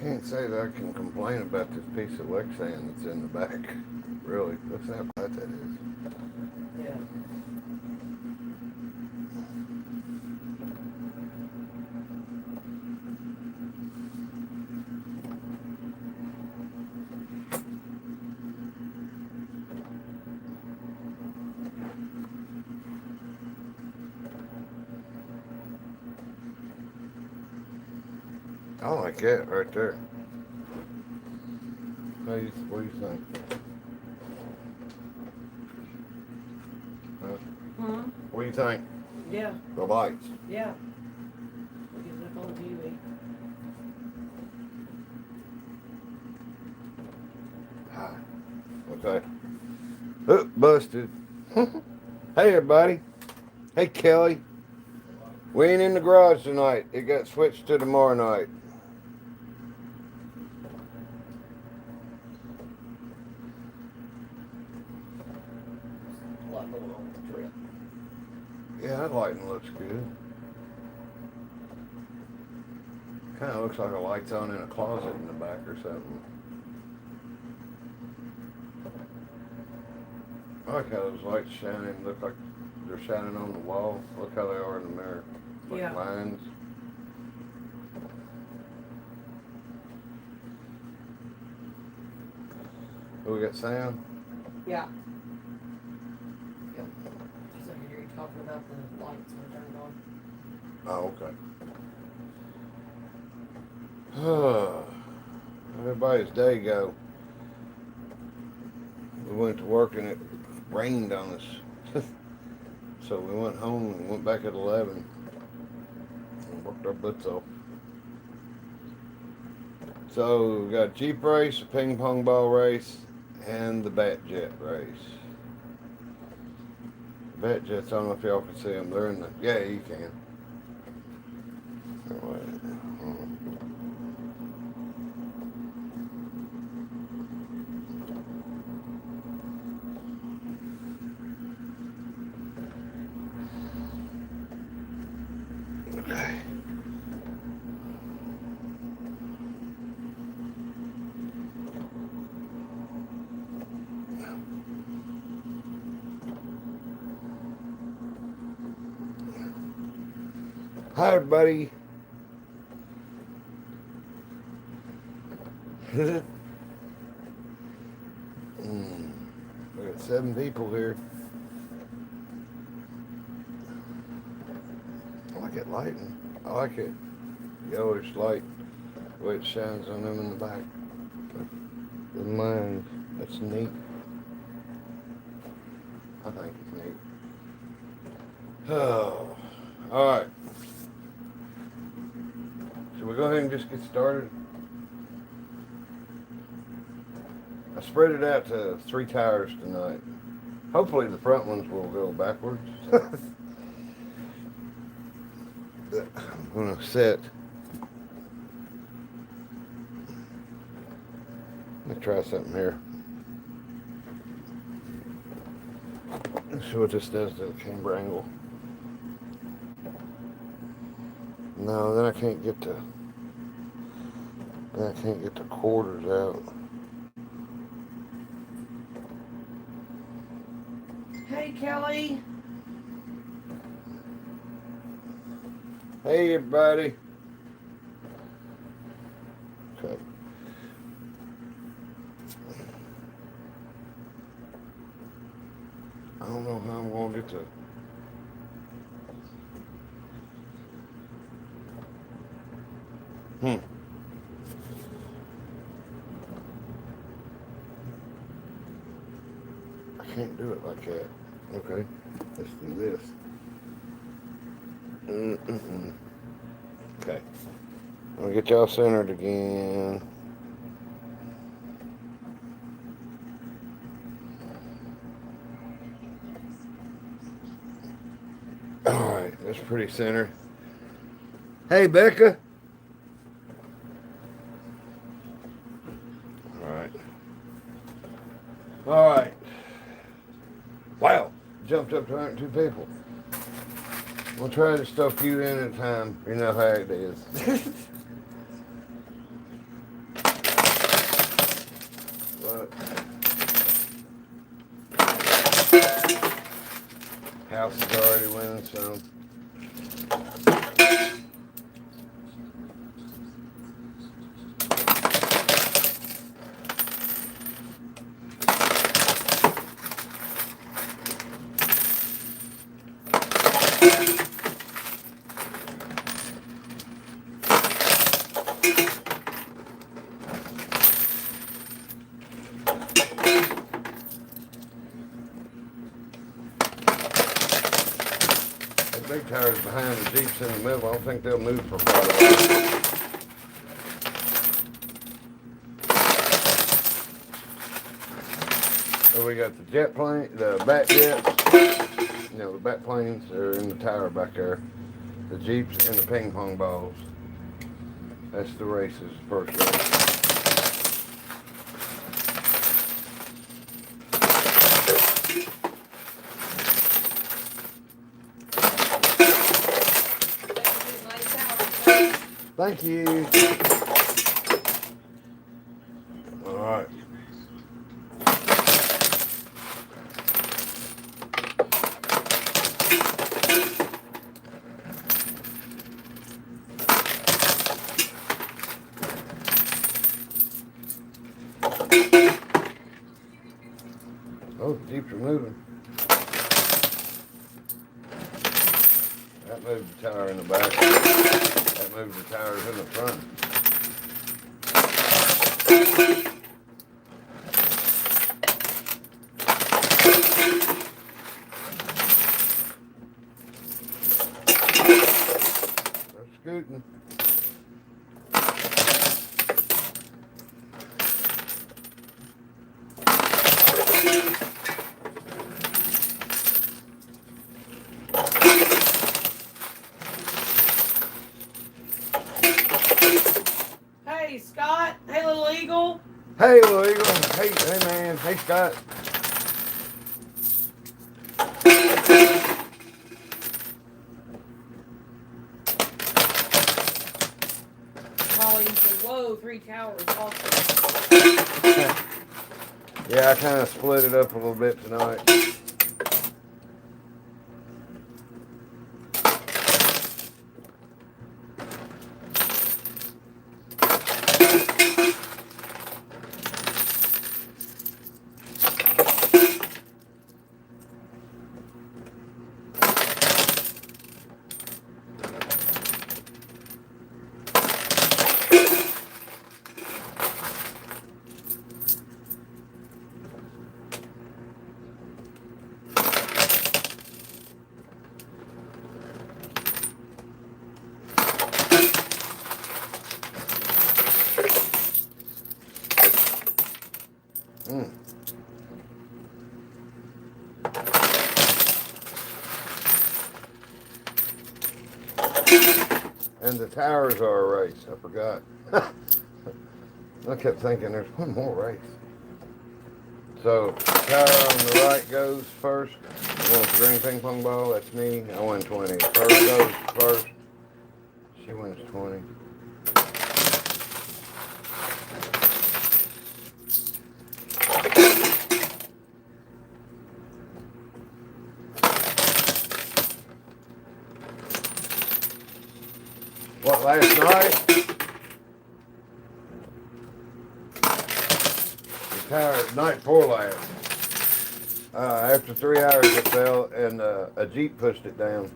can't say that I can complain about this piece of Lexan that's in the back. Really, that's how bad that is. Yeah. I like that right there. What do you think? Huh? Hmm? What do you think? Yeah. The lights. Yeah. We can look on TV. Ah, okay. Oh, busted. Hey, everybody. Hey, Kelly. We ain't in the garage tonight. It got switched to tomorrow night. A lot going on with the trip. Yeah, that lighting looks good. Kind of looks like a light's on in a closet in the back or something. I like how those lights shining. Look like they're shining on the wall. Look how they are in the mirror. Like Yeah. lines. Oh, we got sound? Yeah. Yep. Just I can hear you talking about the lights when turned on. Oh, okay. Everybody's day go. We went to work and it rained on us. So we went home and went back at 11 and worked our butts off. So we got a Jeep race, a ping pong ball race, and the bat jet race. The bat jets, I don't know if y'all can see them. They're in the, yeah, you can. Okay. Hi, everybody. We got 7 people here. I like it lighting. I like it yellowish light, the way it shines on them in the back. The lines. That's neat. I think it's neat. Oh, all right. Should we go ahead and just get started? I spread it out to 3 tires tonight. Hopefully the front ones will go backwards. I'm gonna set. Let me try something here. Let's see what this does to the camera angle. No, then I can't get the quarters out. Hey, Kelly. Hey, everybody. Okay. I don't know how I'm gonna get to. I can't do it like that. Okay. Let's do this. Okay. I'm gonna get y'all centered again. Alright, that's pretty centered. Hey, Becca. Alright. Alright. Wow. Jumped up to 102 people. We'll try to stuff you in at a time. You know how it is. House is already winning some. The big tires behind the Jeeps in the middle. I don't think they'll move for quite a while. So we got the jet plane, the bat jets, you know, the bat planes are in the tower back there. The Jeeps and the ping pong balls. That's the races, first race. Thank you. All right. Oh, the Jeeps are moving. That moved the tire in the back. That moved the tires in the front. They're scooting. Hey, Scott. Hey, little eagle. Hey, little eagle. Hey, man. Hey, Scott. Molly said, whoa, 3 towers. Awesome. Yeah, I kind of split it up a little bit tonight. And the towers are a race. I forgot. I kept thinking there's one more race. So the tower on the right goes first. The one with the green ping pong ball, that's me. I win 20. First goes first. She wins 20. What, last night? The tower, night before last. After 3 hours it fell and a Jeep pushed it down.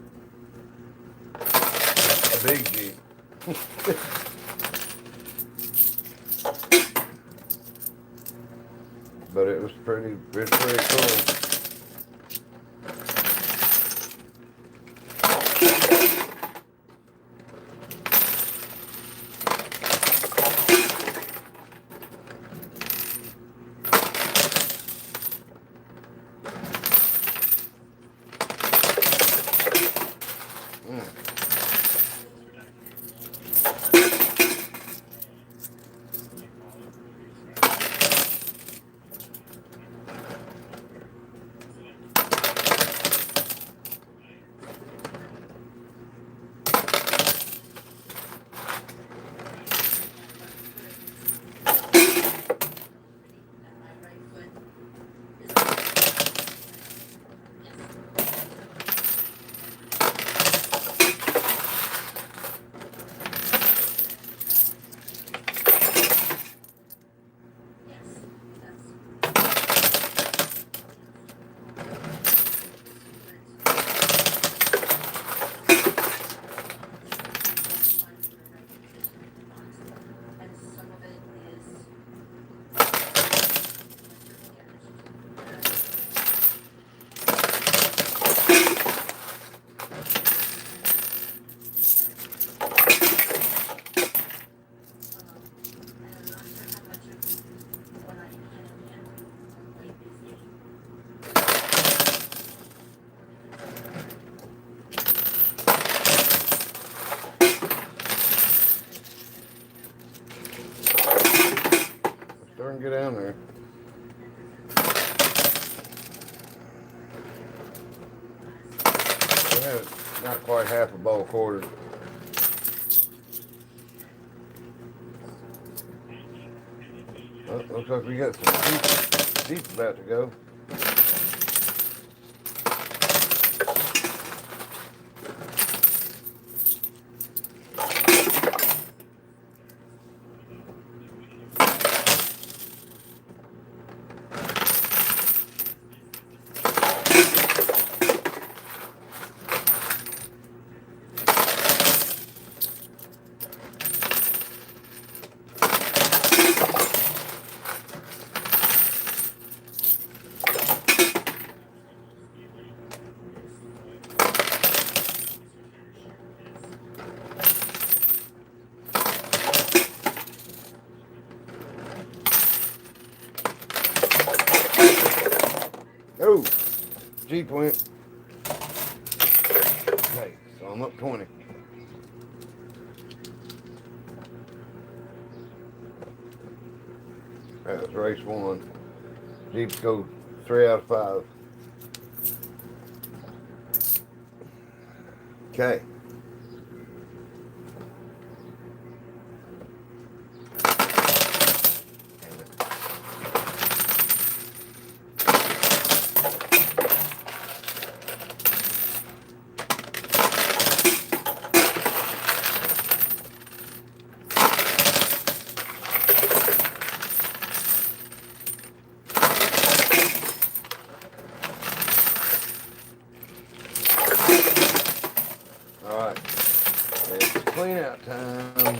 A big Jeep. But it was pretty cool. and get down there. We have not quite half a bowl quartered. Well, looks like we got some Jeep about to go. Oh, Jeep went. Okay, so I'm up 20. That was race 1. Jeeps go 3 out of 5. Okay. Alright, it's clean out time.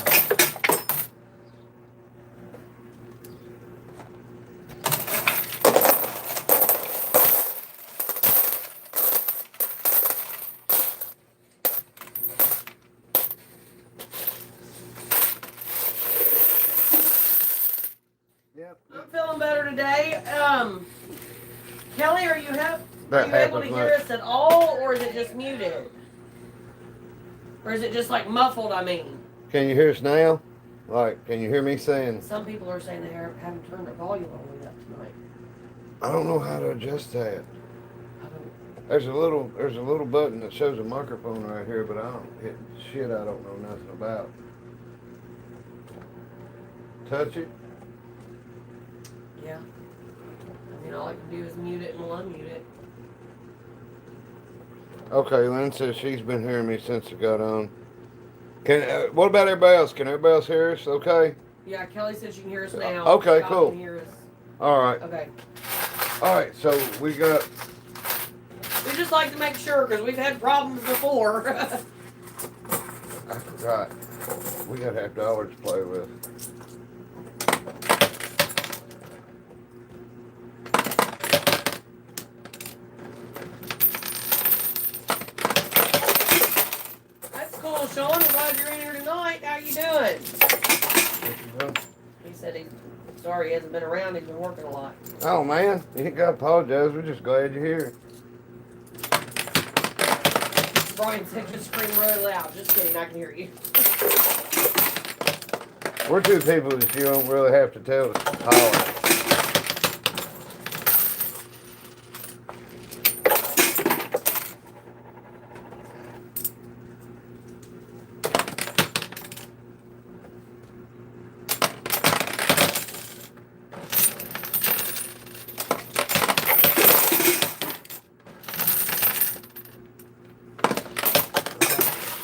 Yep. I'm feeling better today. Kelly, are you About half able to as hear much. us at all, or is it just muted? Or is it just like muffled, I mean? Can you hear us now? Like, can you hear me saying? Some people are saying they haven't turned their volume all the way up tonight. I don't know how to adjust that. I don't. There's a little button that shows a microphone right here, but I don't hit shit I don't know nothing about. Touch it. Yeah. I mean, all I can do is mute it and we'll unmute it. Okay, Lynn says she's been hearing me since it got on. What about everybody else? Can everybody else hear us? Okay. Yeah, Kelly said she can hear us now. Okay, Scott cool. Can hear us. All right. Okay. All right. So we got. We just like to make sure because we've had problems before. I forgot. We got $50 to play with. That's cool, Sean. I'm glad you're in here tonight. How you doing? He said he's sorry he hasn't been around. He's been working a lot. Oh man, you ain't got to apologize. We're just glad you're here. Brian said just scream really loud. Just kidding. I can hear you. We're two people that you don't really have to tell to holler.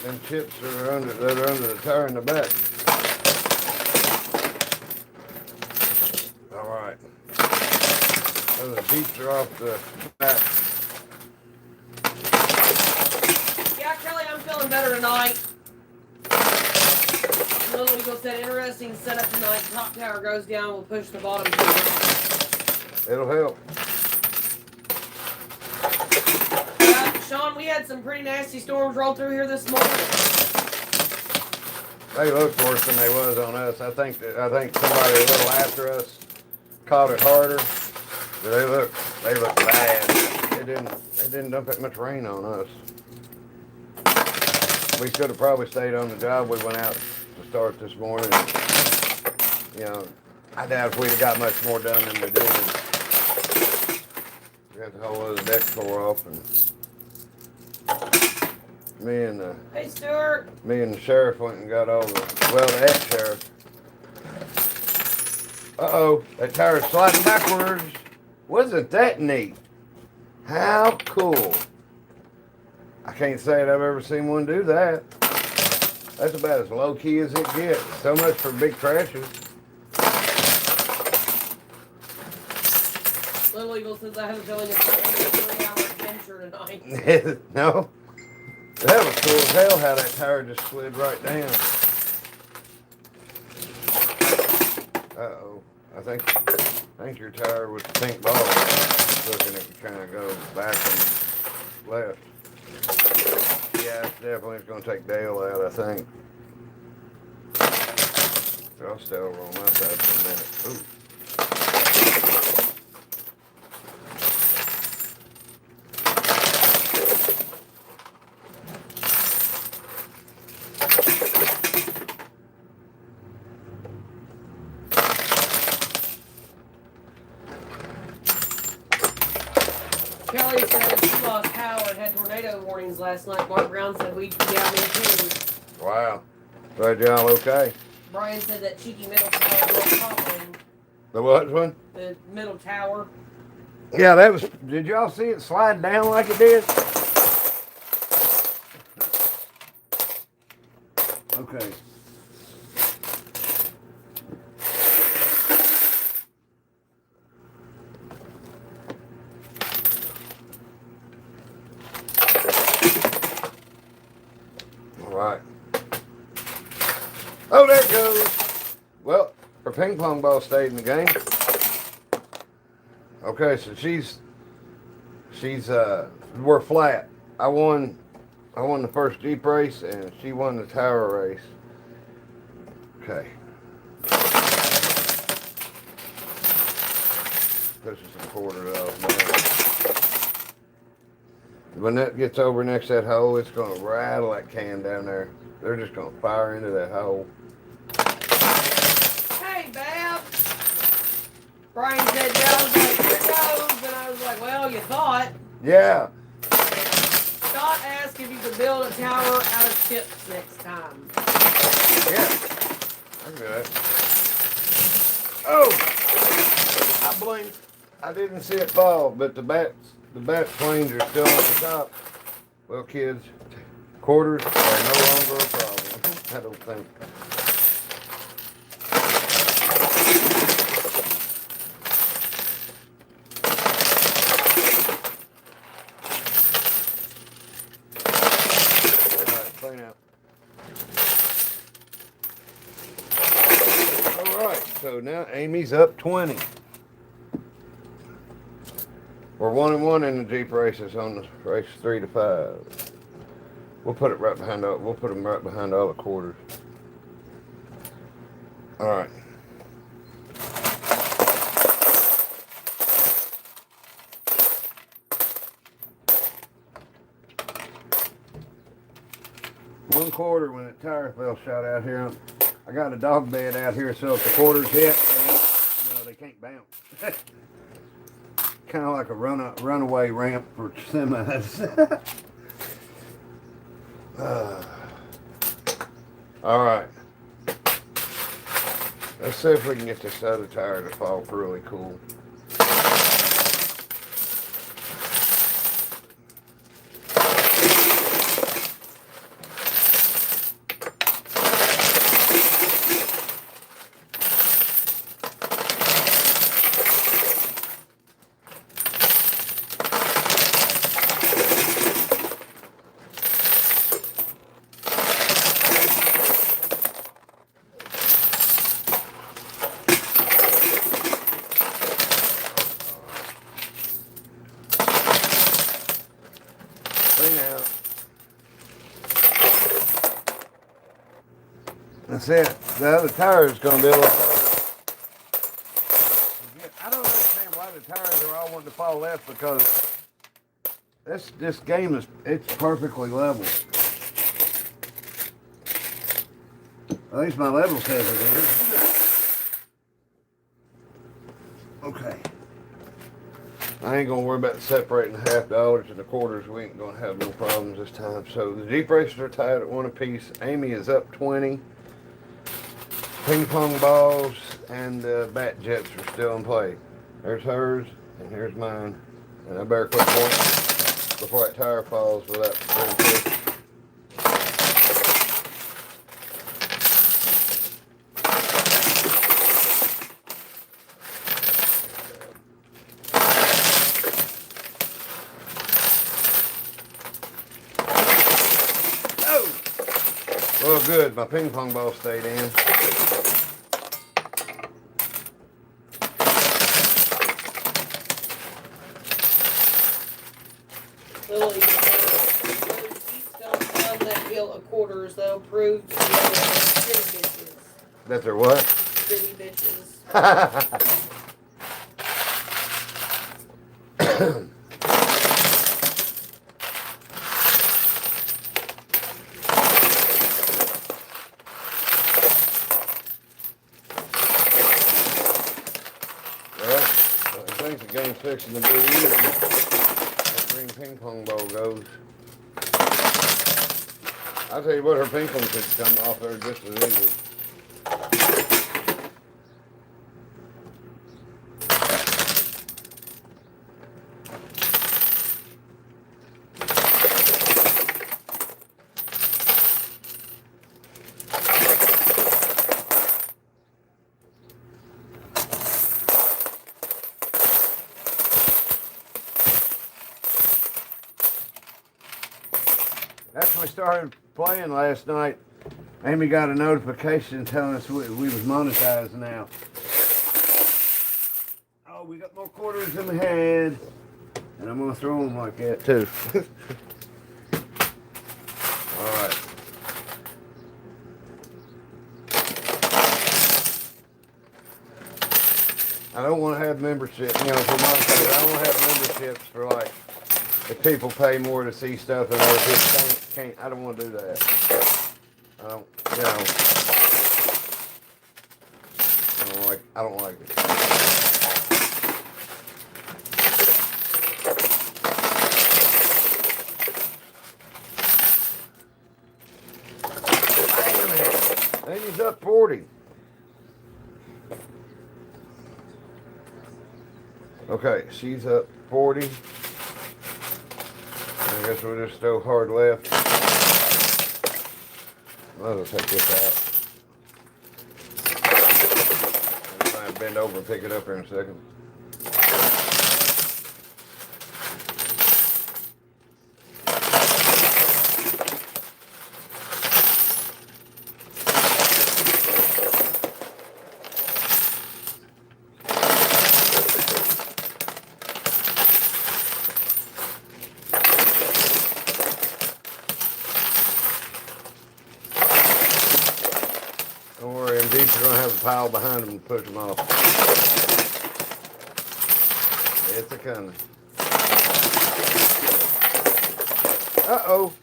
Them chips that are under the tire in the back. All right. So the beats are off the back. Yeah, Kelly, I'm feeling better tonight. Another week said interesting setup tonight. Top tower goes down. We'll push the bottom two. It'll help. Sean, we had some pretty nasty storms roll through here this morning. They looked worse than they was on us. I think somebody a little after us caught it harder. But they look bad. It didn't dump that much rain on us. We should have probably stayed on the job. We went out to start this morning. And, I doubt if we'd have got much more done than we did. We got the whole other deck tore off, and me and Hey, Stuart. the sheriff went and got all the, well, the ex-sheriff. Uh-oh, that tire's sliding backwards. Wasn't that neat? How cool. I can't say that I've ever seen one do that. That's about as low-key as it gets. So much for big crashes. Little Eagle says I have a feeling it's not going to be a 3-hour adventure tonight. No. That was cool as hell how that tire just slid right down. Uh-oh. I think your tire was the pink ball. Looking at you kind of go back and left. Yeah, it's definitely going to take Dale out, I think. So I'll stay over on my side for a minute. Ooh. Kelly said she lost power and had tornado warnings last night. Mark Brown said me too. Wow. Glad y'all okay. Brian said that cheeky middle tower was toppling. The what one? The middle tower. Yeah, that was, did y'all see it slide down like it did? Okay. Right. Oh, there it goes. Well, her ping pong ball stayed in the game. Okay, so we're flat. I won the first Jeep race, and she won the tower race. Okay. Pushing some quarters off now. When that gets over next to that hole, it's going to rattle that can down there. They're just going to fire into that hole. Hey, Bab. Brian said, yeah, I was like, here goes. And I was like, well, you thought. Yeah. Scott asked if you could build a tower out of chips next time. Yeah. I can do that. Oh! I blinked. I didn't see it fall, but the bat planes are still on the top. Well, kids, quarters are no longer a problem. I don't think. All right, clean out. All right, so now Amy's up 20. We're 1-1 in the Jeep races on the race 3 to 5. We'll put it right behind all. We'll put them right behind all the quarters. All right. One quarter when the tire fell shot out here. I got a dog bed out here, so if the quarters hit, they can't bounce. Kind of like a runaway ramp for semis. All right. Let's see if we can get this other tire to fall really cool. Out. That's it. The other tire is going to be a little better. I don't understand why the tires are all wanting to fall left, because this game it's perfectly level. At least my level says it is. Okay. I ain't gonna worry about separating the $half and the quarters. We ain't gonna have no problems this time. So the Jeep racers are tied at 1 apiece. Amy is up 20. Ping pong balls and bat jets are still in play. There's hers and here's mine. And I better quit pointing before that tire falls without getting pushed. Well, good. My ping pong ball stayed in. Lily, these don't have that bill of quarters, though. Proved to be pretty bitches. That's her what? Pretty bitches. Well, I think the game's fixing to be even. That green ping pong ball goes. I'll tell you what, her ping pong could come off there just as easy. After we started playing last night, Amy got a notification telling us we was monetized now. Oh, we got more quarters in the head, and I'm gonna throw them like that too. All right. I don't want to have membership, for monetized. I don't want to have memberships for like if people pay more to see stuff and other people can't. I don't want to do that. I don't like it. Amy's up 40. Okay, she's up 40. I guess we'll just throw hard left. Might as well take this out. I'm trying to bend over and pick it up here in a second. Don't worry, them Jeeps are going to have a pile behind them to push them off. It's a coming. Uh-oh.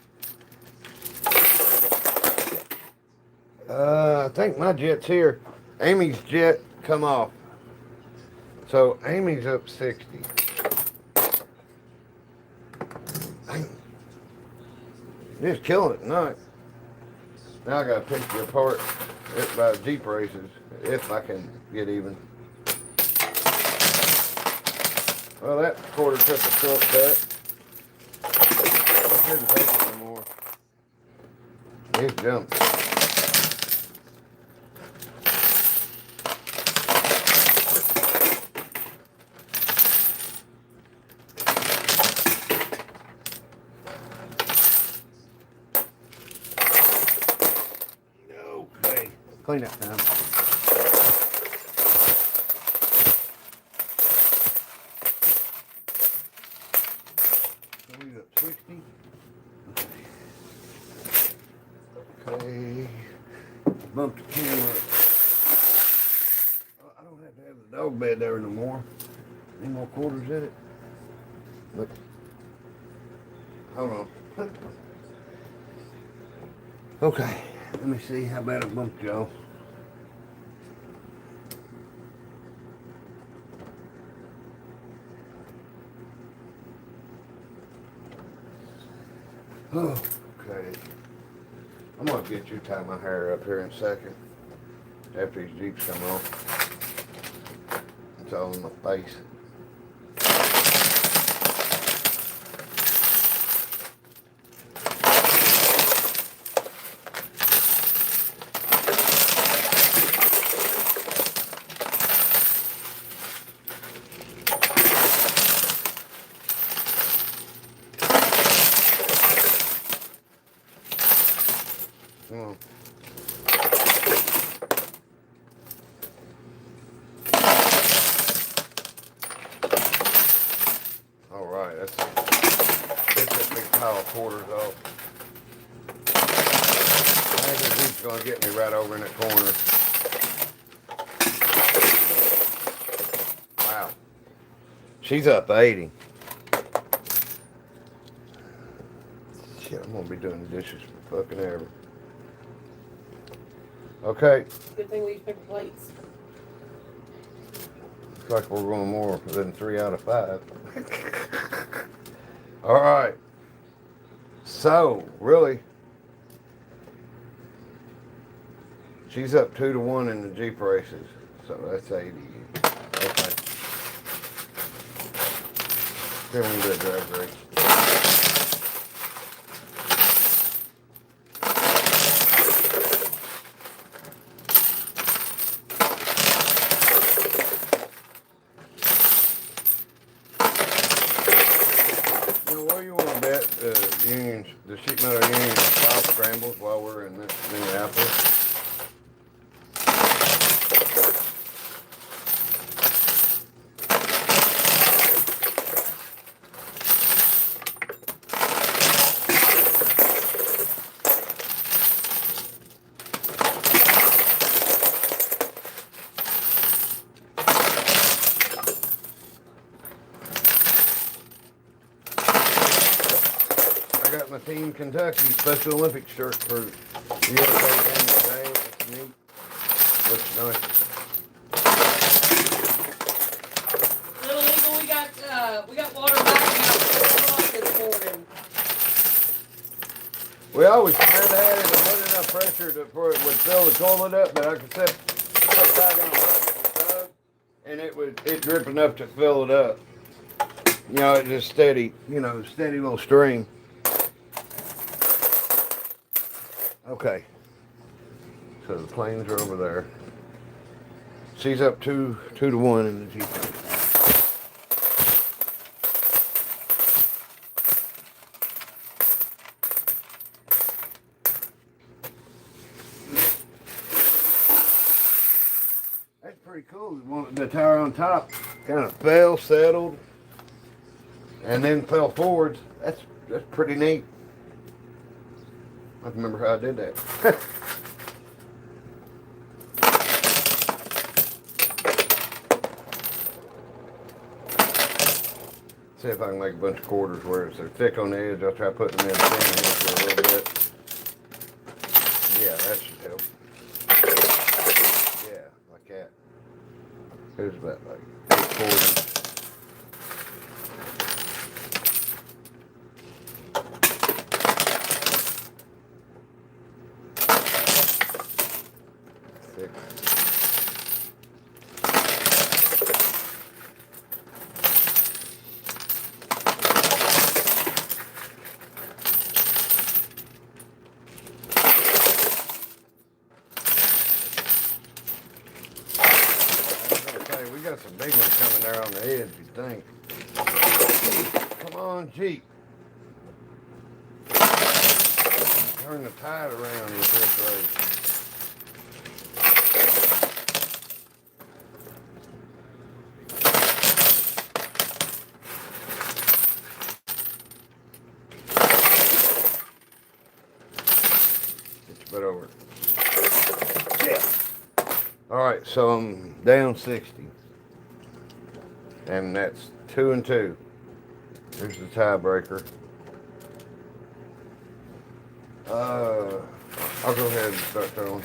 I think my jet's here. Amy's jet come off. So Amy's up 60. Just killing it tonight. Now I gotta pick you apart by Jeep races if I can get even. Well, that quarter took a shortcut. I couldn't take it anymore. He's jumped. Okay. Clean up time. We got 60. Okay. Bump the camera. Oh, I don't have to have the dog bed there no more. Any more quarters in it? Look. Hold on. Okay. Let me see how bad I bumped y'all. Okay. I'm gonna get you tie my hair up here in a second. After these Jeeps come off. It's all in my face. Come on. All right, let's get that big pile of quarters off. I think the Jeep's gonna get me right over in that corner. Wow. She's up 80. Shit, I'm gonna be doing the dishes for fucking ever. Okay. Good thing we use paper plates. Looks like we're going more than 3 out of 5. All right. So, really, she's up 2-1 in the Jeep races. So that's 80. Okay. Then we can do a drag race. The sheet metal union style scrambles while we're in Minneapolis. I got my Team Kentucky Special Olympics shirt for the USA game today. It's neat. Looks nice. Little Eagle, we got water backing out 4 o'clock this morning. We always kind of had it at good enough pressure for it would fill the toilet up, but I could set back on the tub, and it drip enough to fill it up. You know, it's just steady, steady little stream. Okay, so the planes are over there. She's up 2-1 in the Jeep. That's pretty cool. The tower on top kind of fell, settled, and then fell forwards. That's pretty neat. I remember how I did that. See if I can make a bunch of quarters where they're thick on the edge. I'll try putting them in thin here for a little bit. Yeah, that should help. Yeah, like that. Here's about like 840. We got some big ones coming there on the edge, you think. Come on, Jeep. Turn the tide around with this race. Get your butt over. Yeah. All right, so I'm down 60. And that's 2-2. Here's the tiebreaker. I'll go ahead and start throwing.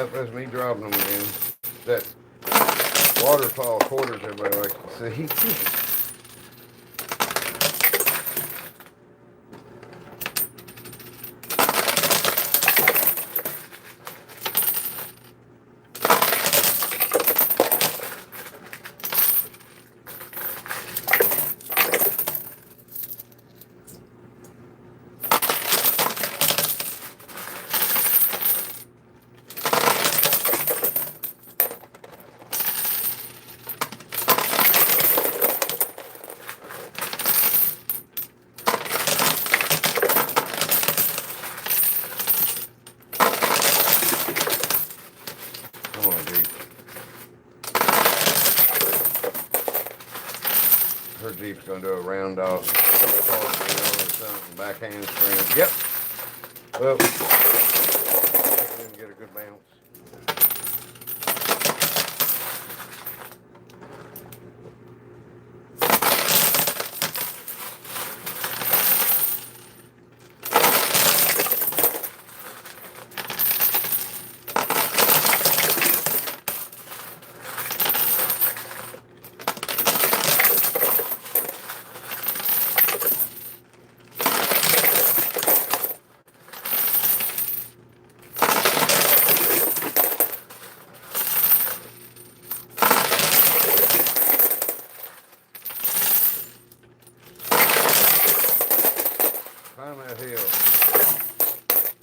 Yep, that's me dropping them again. That waterfall quarters everybody likes to see. Come on, Jeep. Her Jeep's gonna do a round off or something, backhand spring. Yep. Well, didn't get a good bounce. Climb that hill.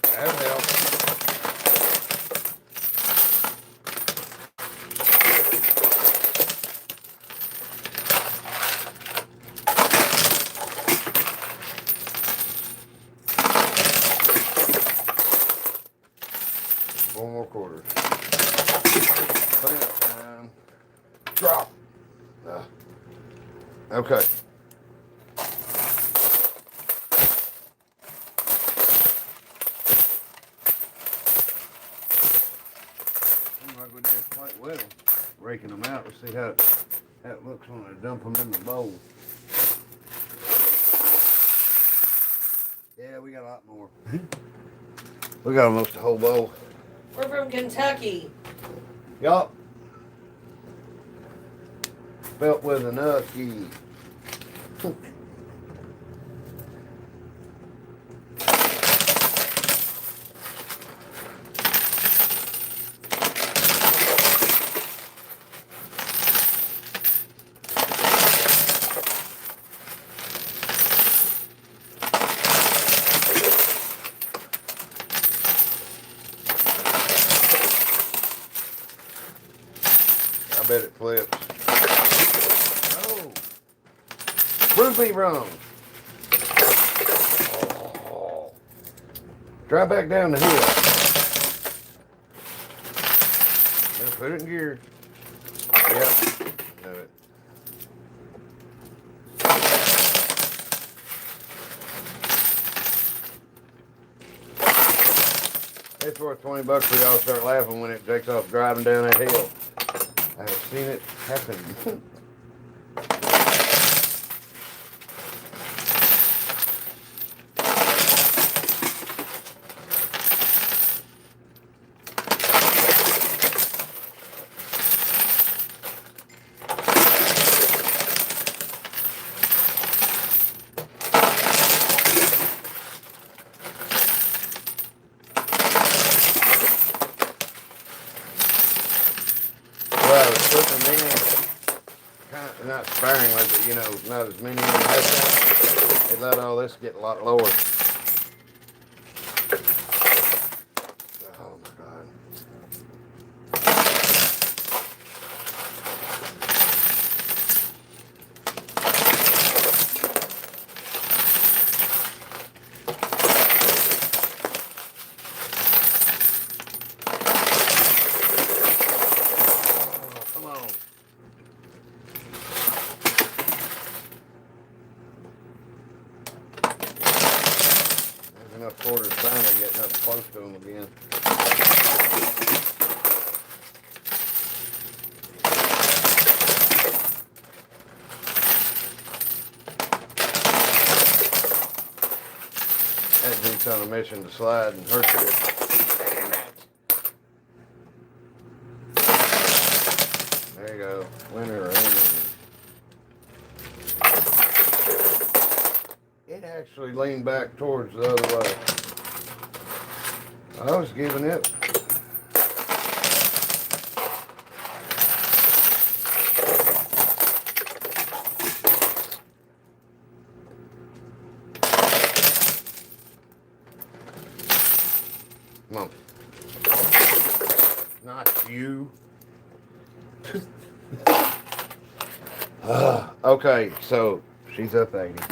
That helps. Four more quarters. Clean up time. Drop. Okay. Like we did quite well, raking them out to see how it looks when I dump them in the bowl. Yeah, we got a lot more. We got almost a whole bowl. We're from Kentucky. Yup. Spelt with an U. I bet it flips. Oh. Prove me wrong. Oh. Drive back down the hill. Now put it in gear. Yep. Do it. It's worth $20 for y'all to start laughing when it takes off driving down that hill. I've seen it happen. Well, I was putting them in, kind of, not sparingly, but you know, not as many in that time. They let all this get a lot lower. Oh my God. Enough quarters finally getting up close to them again. That dude's on a mission to slide and hurt you. Damn it. There you go. Winner or enemy. It actually leaned back towards the other way. I was giving it. Come on. Not you. Okay, so she's up 80. I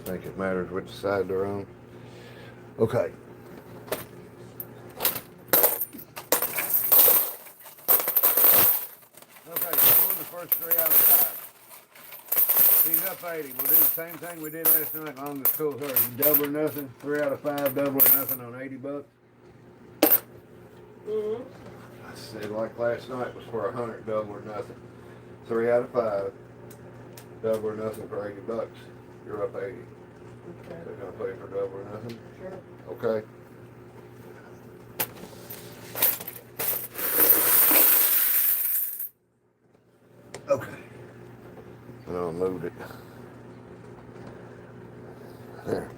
think it matters which side they're on. Okay. Okay, so we're the first 3 out of 5. She's up 80. We'll do the same thing we did last night on the school her. Double or nothing. 3 out of 5, double or nothing on 80 bucks. Mm-hmm. I said like last night was for 100, double or nothing. 3 out of 5, double or nothing for 80 bucks. You're up 80. Okay. They're gonna pay for double or nothing? Sure. Okay. Okay. And I moved it. There.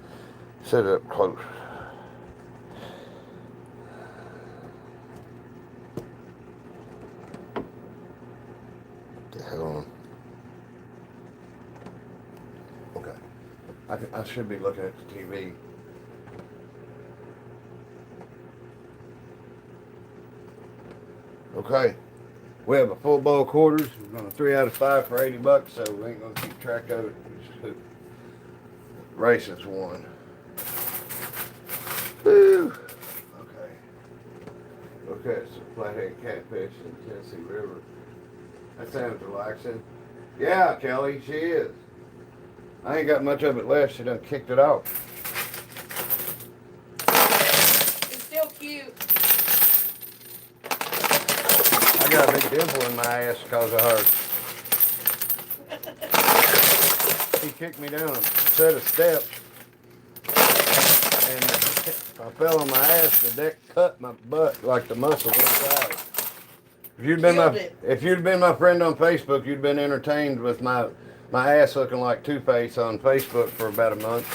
Set it up close. The hell on. Okay. I should be looking at the TV. Okay. We have a full bowl of quarters. We're going to 3 out of 5 for 80 bucks, so we ain't going to keep track of it. Just racing's won. Woo! Okay. Okay, so flathead catfish in the Tennessee River. That sounds relaxing. Yeah, Kelly, she is. I ain't got much of it left. She done kicked it off. It's still cute. I got a big dimple in my ass because of her. She kicked me down a set of steps, and I fell on my ass. The deck cut my butt like the muscle inside. If you'd been my friend on Facebook, you'd been entertained with my ass looking like Two-Face on Facebook for about a month.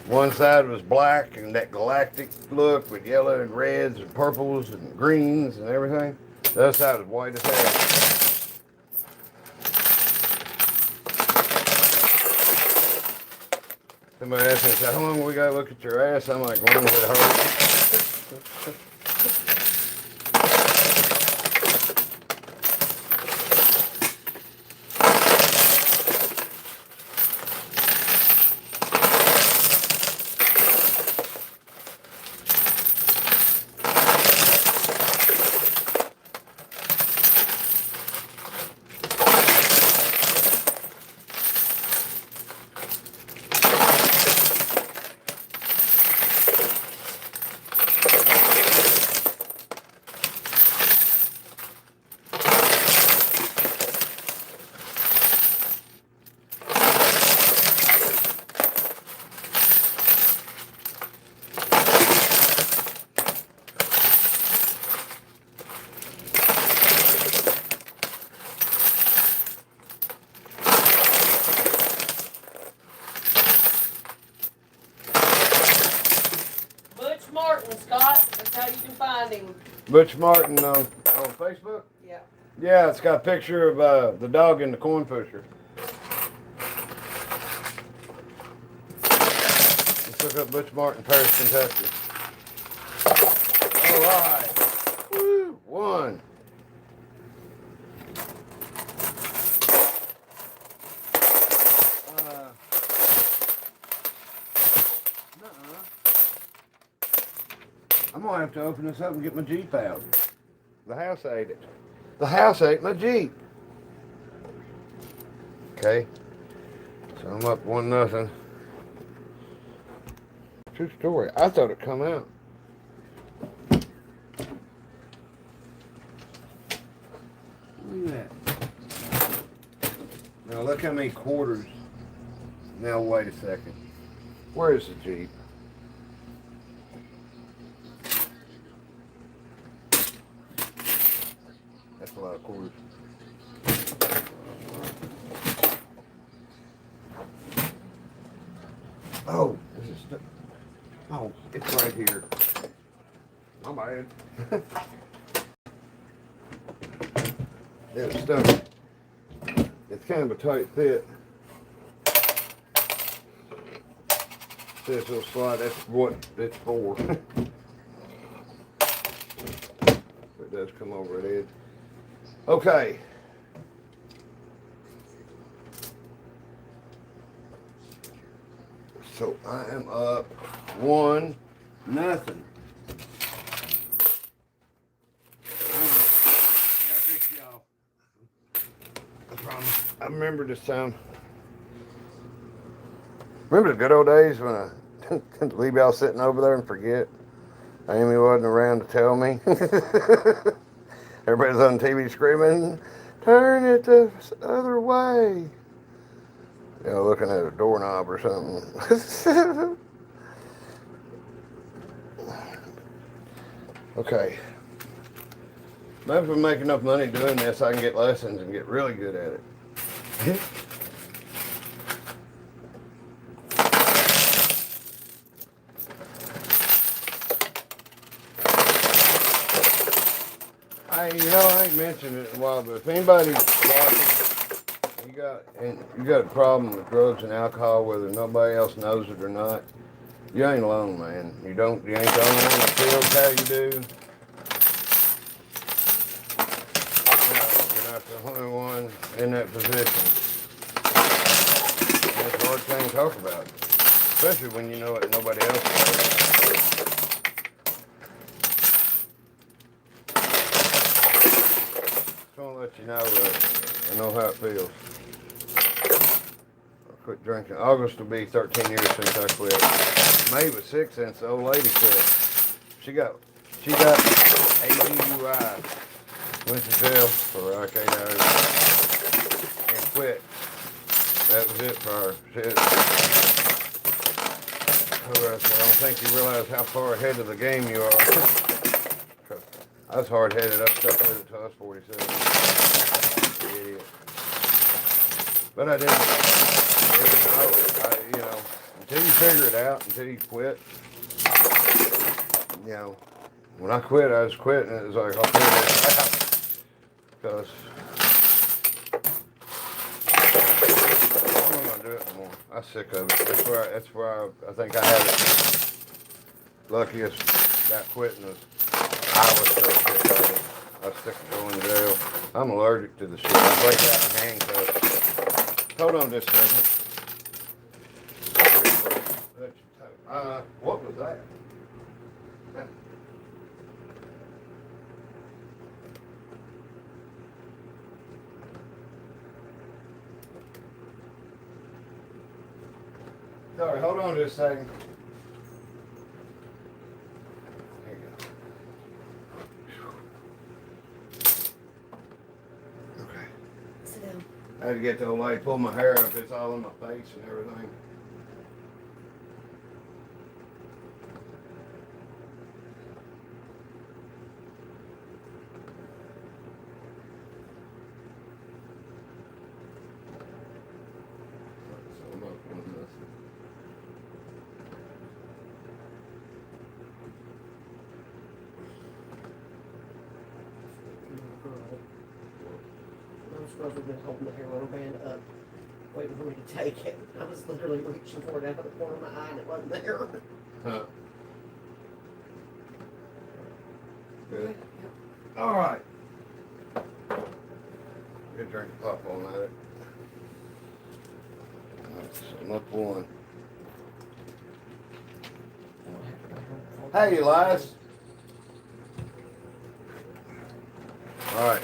One side was black and that galactic look with yellow and reds and purples and greens and everything. The other side was white as hell. Somebody asked me, said, how long we gotta look at your ass? I'm like, long as it hurts. Scott, that's how you can find him. Butch Martin on Facebook? Yeah. Yeah, it's got a picture of the dog in the Coinpusher. Let's look up Butch Martin, Paris, Kentucky. All right. Woo, one. I'm gonna have to open this up and get my Jeep out. The house ate it. The house ate my Jeep. Okay. So I'm up 1-0. True story. I thought it'd come out. Look at that. Now look how many quarters. Now wait a second. Where is the Jeep? a lot of quarters. Oh, this is stuck. Oh, it's right here. My bad. It's stuck. It's kind of a tight fit. This little slide, that's what it's for. It does come over the edge. Okay. So I am up 1-0. I got this, y'all. I promise. I remember this time. Remember the good old days when I leave y'all sitting over there and forget Amy wasn't around to tell me? Everybody's on TV screaming, turn it the other way. You know, looking at a doorknob or something. Okay. Maybe if we make enough money doing this, I can get lessons and get really good at it. I ain't mentioned it in a while, but if anybody's watching, you got a problem with drugs and alcohol, whether nobody else knows it or not, you ain't alone, man. You ain't the only one that feels how you do. You're not the only one in that position. And it's a hard thing to talk about, especially when you know it and nobody else knows. I want to let you know that I know how it feels. I quit drinking. August will be 13 years since I quit. May was 6 since the old lady quit. She got a DUI. Went to jail for like 8 hours and quit. That was it for her. I don't think you realize how far ahead of the game you are. I was hard-headed. I stuck with it until I was 47. Idiot. But I didn't know. Until you figure it out, until you quit. When I quit, I was quitting. It was like, I'll figure this out. Because I'm not going to do it anymore. I'm sick of it. That's where I think I had it. Luckiest got quitting was I was so sick of it. I was sick of going to jail. I'm allergic to the shit. I break out in handcuffs. Hold on just a second. What was that? Sorry, hold on just a second. I had to get the old lady, pull my hair up, it's all in my face and everything. I've been holding the hair band up, waiting for me to take it. I was literally reaching for it out of the corner of my eye and it wasn't there. Huh. Good. All right. Good drink of pop all night. I'm up 1. Hey, Elias. All right.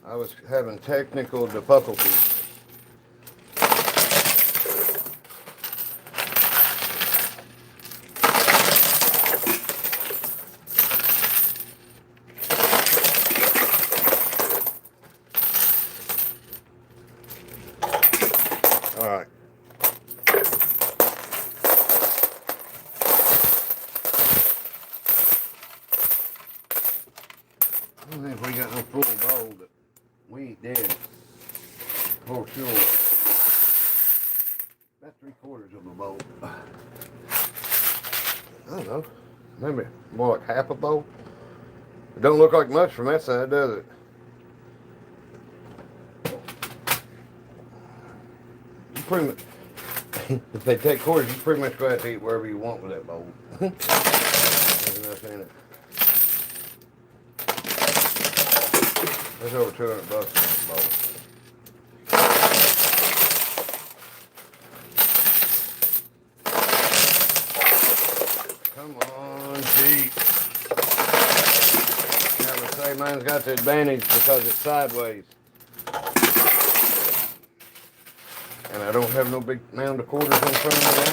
I was having technical difficulties. All right. I don't think we got no full bowl, but we ain't dead. For sure. About 3/4 of a bowl. I don't know. Maybe more like half a bowl. It don't look like much from that side, does it? You pretty much, if they take quarters, you pretty much go have to eat wherever you want with that bowl. There's enough in it. There's over $200 in that bowl. Come on, Jeep. I would say mine's got the advantage because it's sideways. And I don't have no big mound of quarters in front of me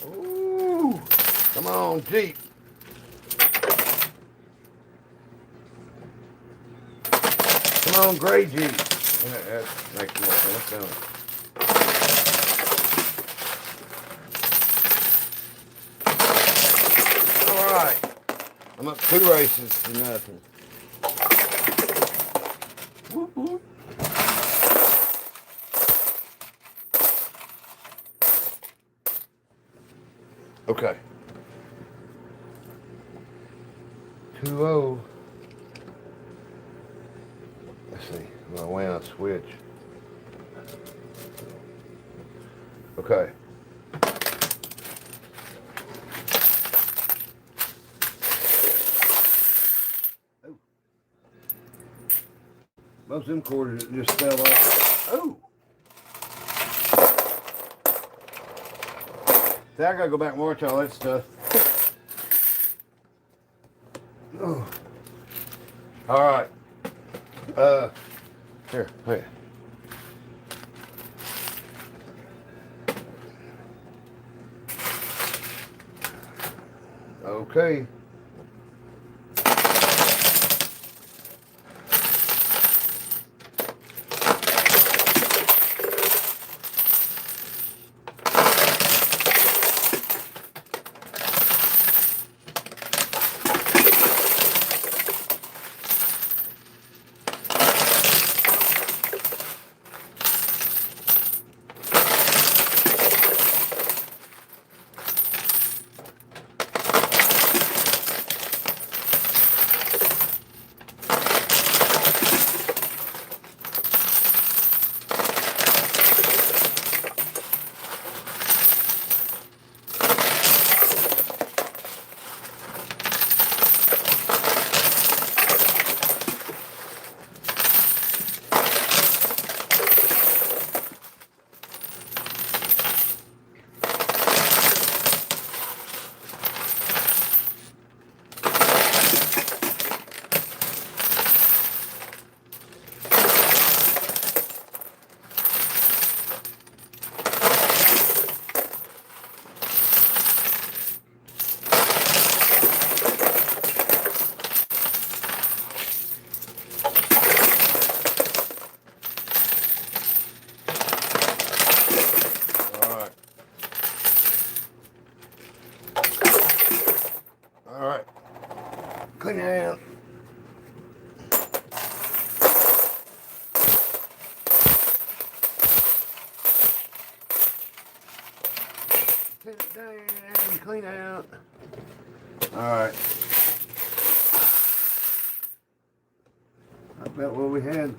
now. Ooh, come on, Jeep. Come on, gray Jeep. That makes more sense, don't it? All right, I'm up 2 races to nothing. Whoop, whoop. Okay. 2-0. Let's see. I'm gonna win a switch. Okay. Oh. Most of them quarters just fell off. Oh. See, I gotta go back and watch all that stuff. Oh. All right. Here, wait. Okay. Clean it out. Clean it down, clean out. Alright. About what we had.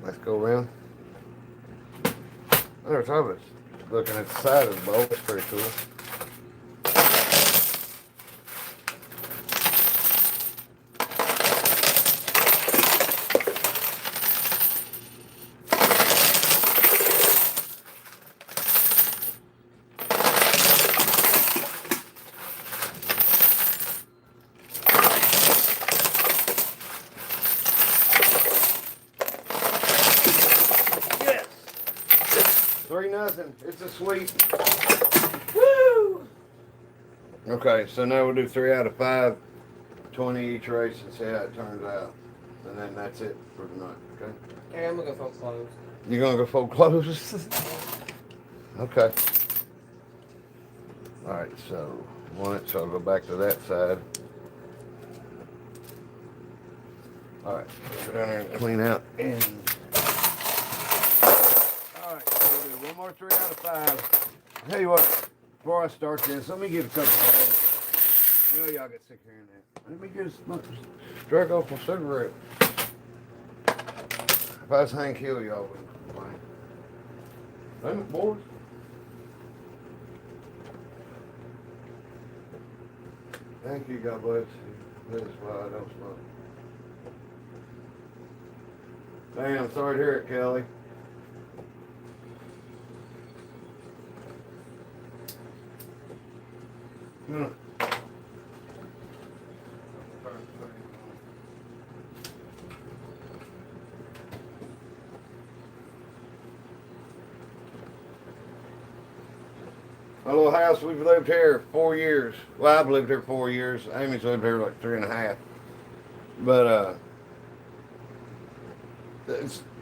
Let's go around. There's others. Looking at the side of the bowl, it's pretty cool. Yes! 3-0. It's a sweep. Woo! Okay, so now we'll do 3 out of 5, 20 each race and see how it turns out. And then that's it for tonight, okay? Okay, I'm gonna go full close. You're gonna go full close? Okay. Alright, so so I'll go back to that side. Alright, go down there and clean out. And alright, so we'll do one more 3 out of 5. I'll tell you what, before I start this, let me get a couple of bags. I know y'all get sick of hearing that. Let me just strike off my cigarette. If I was Hank Hill, y'all wouldn't complain. Damn it, boys. Thank you, God bless you. That's why I don't smoke. Damn, sorry to hear it, Kelly. My little house, we've lived here 4 years. Well, I've lived here 4 years. Amy's lived here like 3.5. But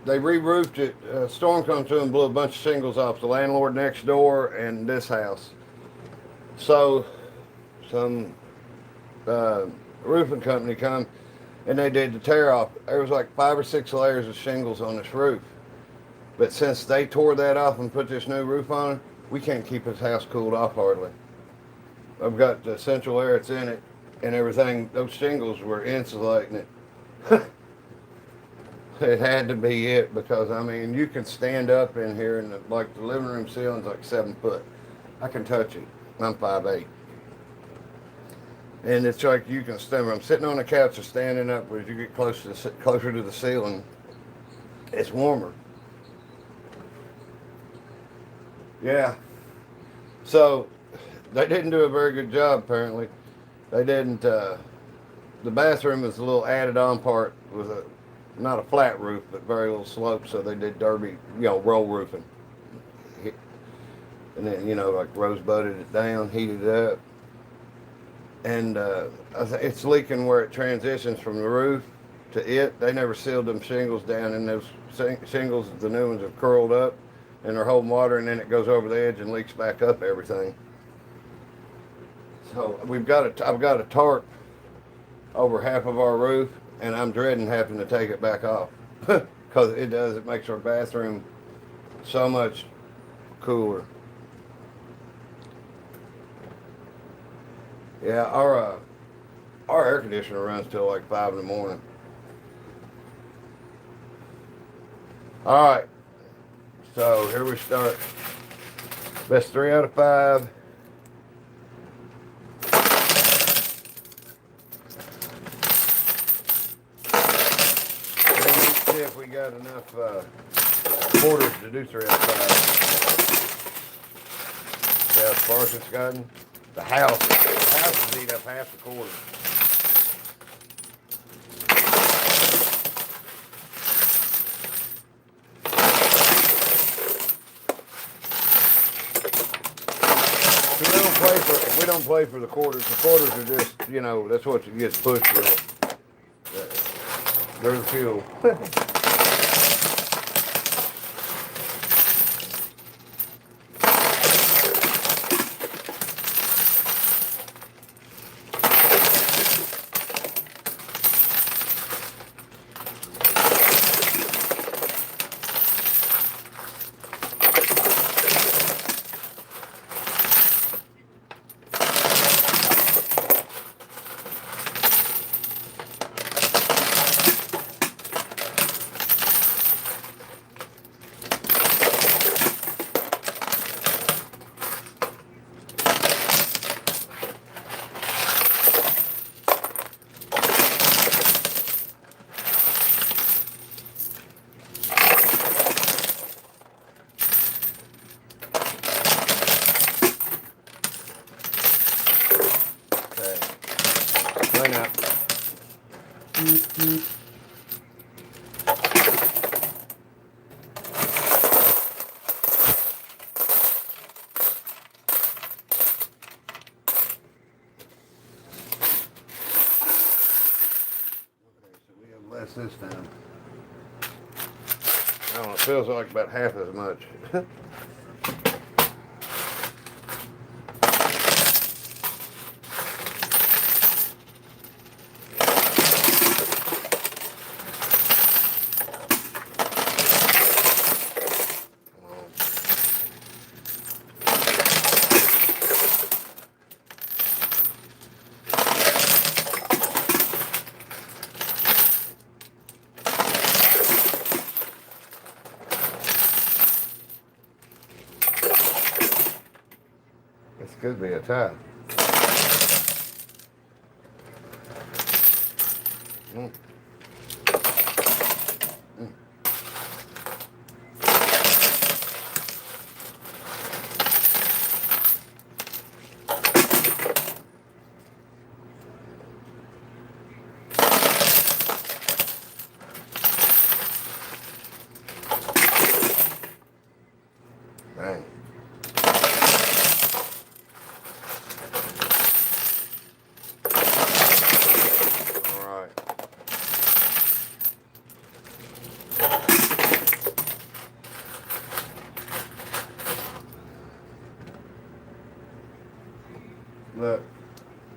they re-roofed it. A storm come through and blew a bunch of shingles off the landlord next door and this house. So some roofing company come and they did the tear off. There was like 5 or 6 layers of shingles on this roof. But since they tore that off and put this new roof on it, we can't keep this house cooled off hardly. I've got the central air that's in it and everything. Those shingles were insulating it. It had to be it because, I mean, you can stand up in here and like the living room ceiling's like 7 foot. I can touch it. I'm 5'8". And it's like you can stand. I'm sitting on the couch or standing up, but as you get closer to the ceiling, it's warmer. Yeah. So they didn't do a very good job apparently. They didn't. The bathroom is a little added on part with not a flat roof, but very little slope. So they did derby, roll roofing. And then, like rose budded it down, heated it up. And it's leaking where it transitions from the roof to it. They never sealed them shingles down, and those shingles, the new ones, have curled up and they're holding water, and then it goes over the edge and leaks back up everything. So I've got a tarp over half of our roof, and I'm dreading having to take it back off because it makes our bathroom so much cooler. Yeah, our air conditioner runs till like 5 in the morning. All right, so here we start. Best 3 out of 5. Let's see if we got enough quarters to do 3 out of 5. See how sparse it's gotten? The house has eat up half the quarters. We don't play for the quarters. The quarters are just, that's what you get pushed with. They're the fuel. This time. I don't know, it feels like about half as much. Could be a tie. Mm. Mm. Dang. Look,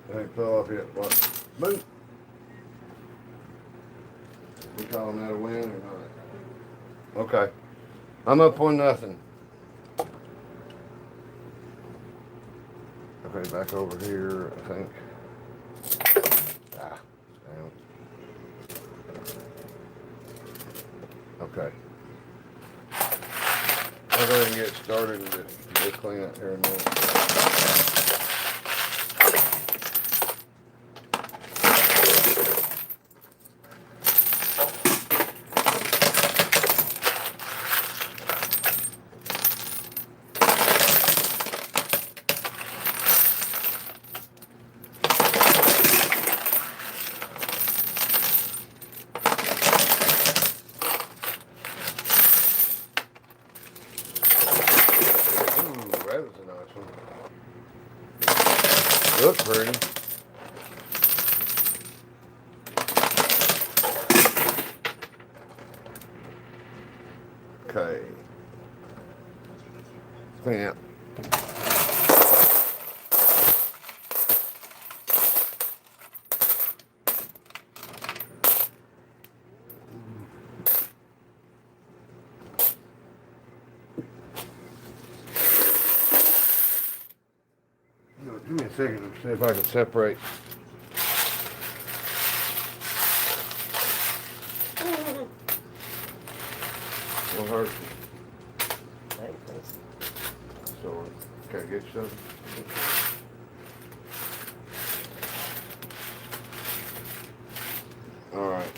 it ain't fell off yet. What? Boom. We calling that a win or not? Okay. I'm up on nothing. Okay, back over here, I think. Ah, damn. Okay. I'll go ahead and get started and just clean up here in a minute. That was a nice one. Look pretty. Okay. Clean up. Give me a second to see if I can separate. Won't hurt. So, can I get you something? Alright.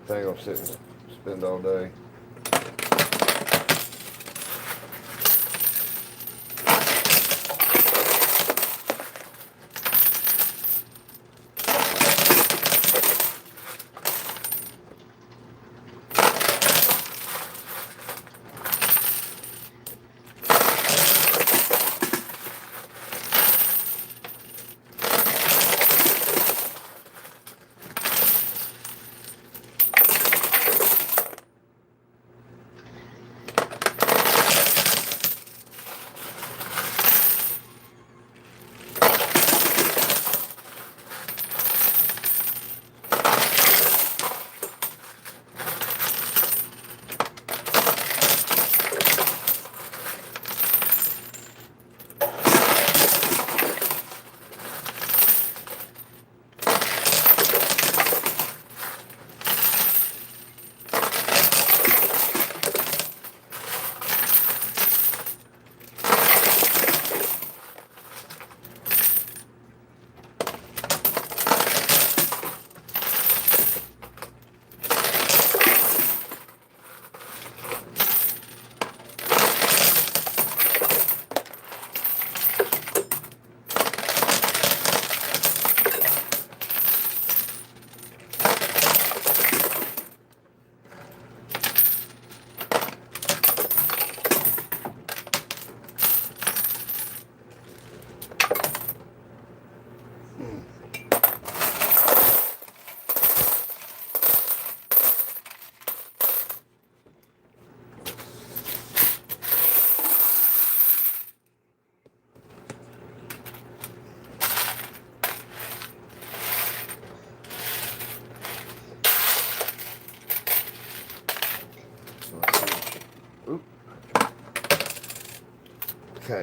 Thing I'll sit and spend all day. Oop. Okay.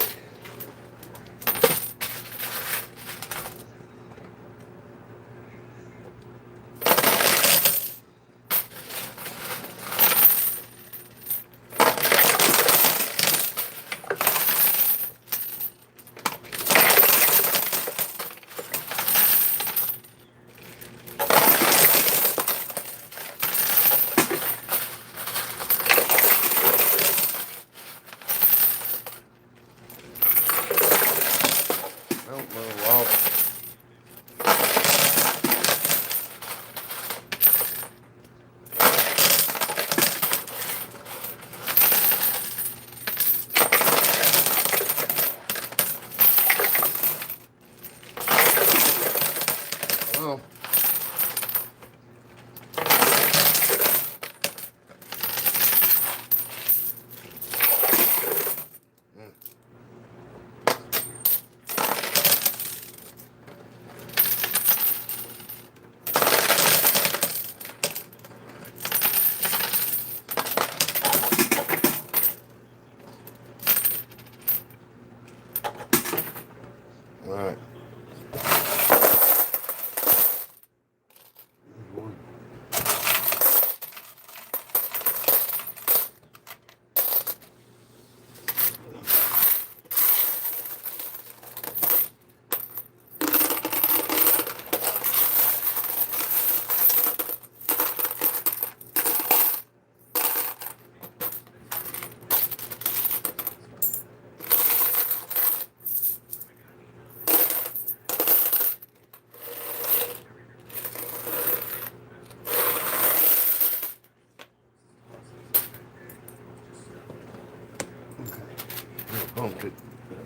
bumped it.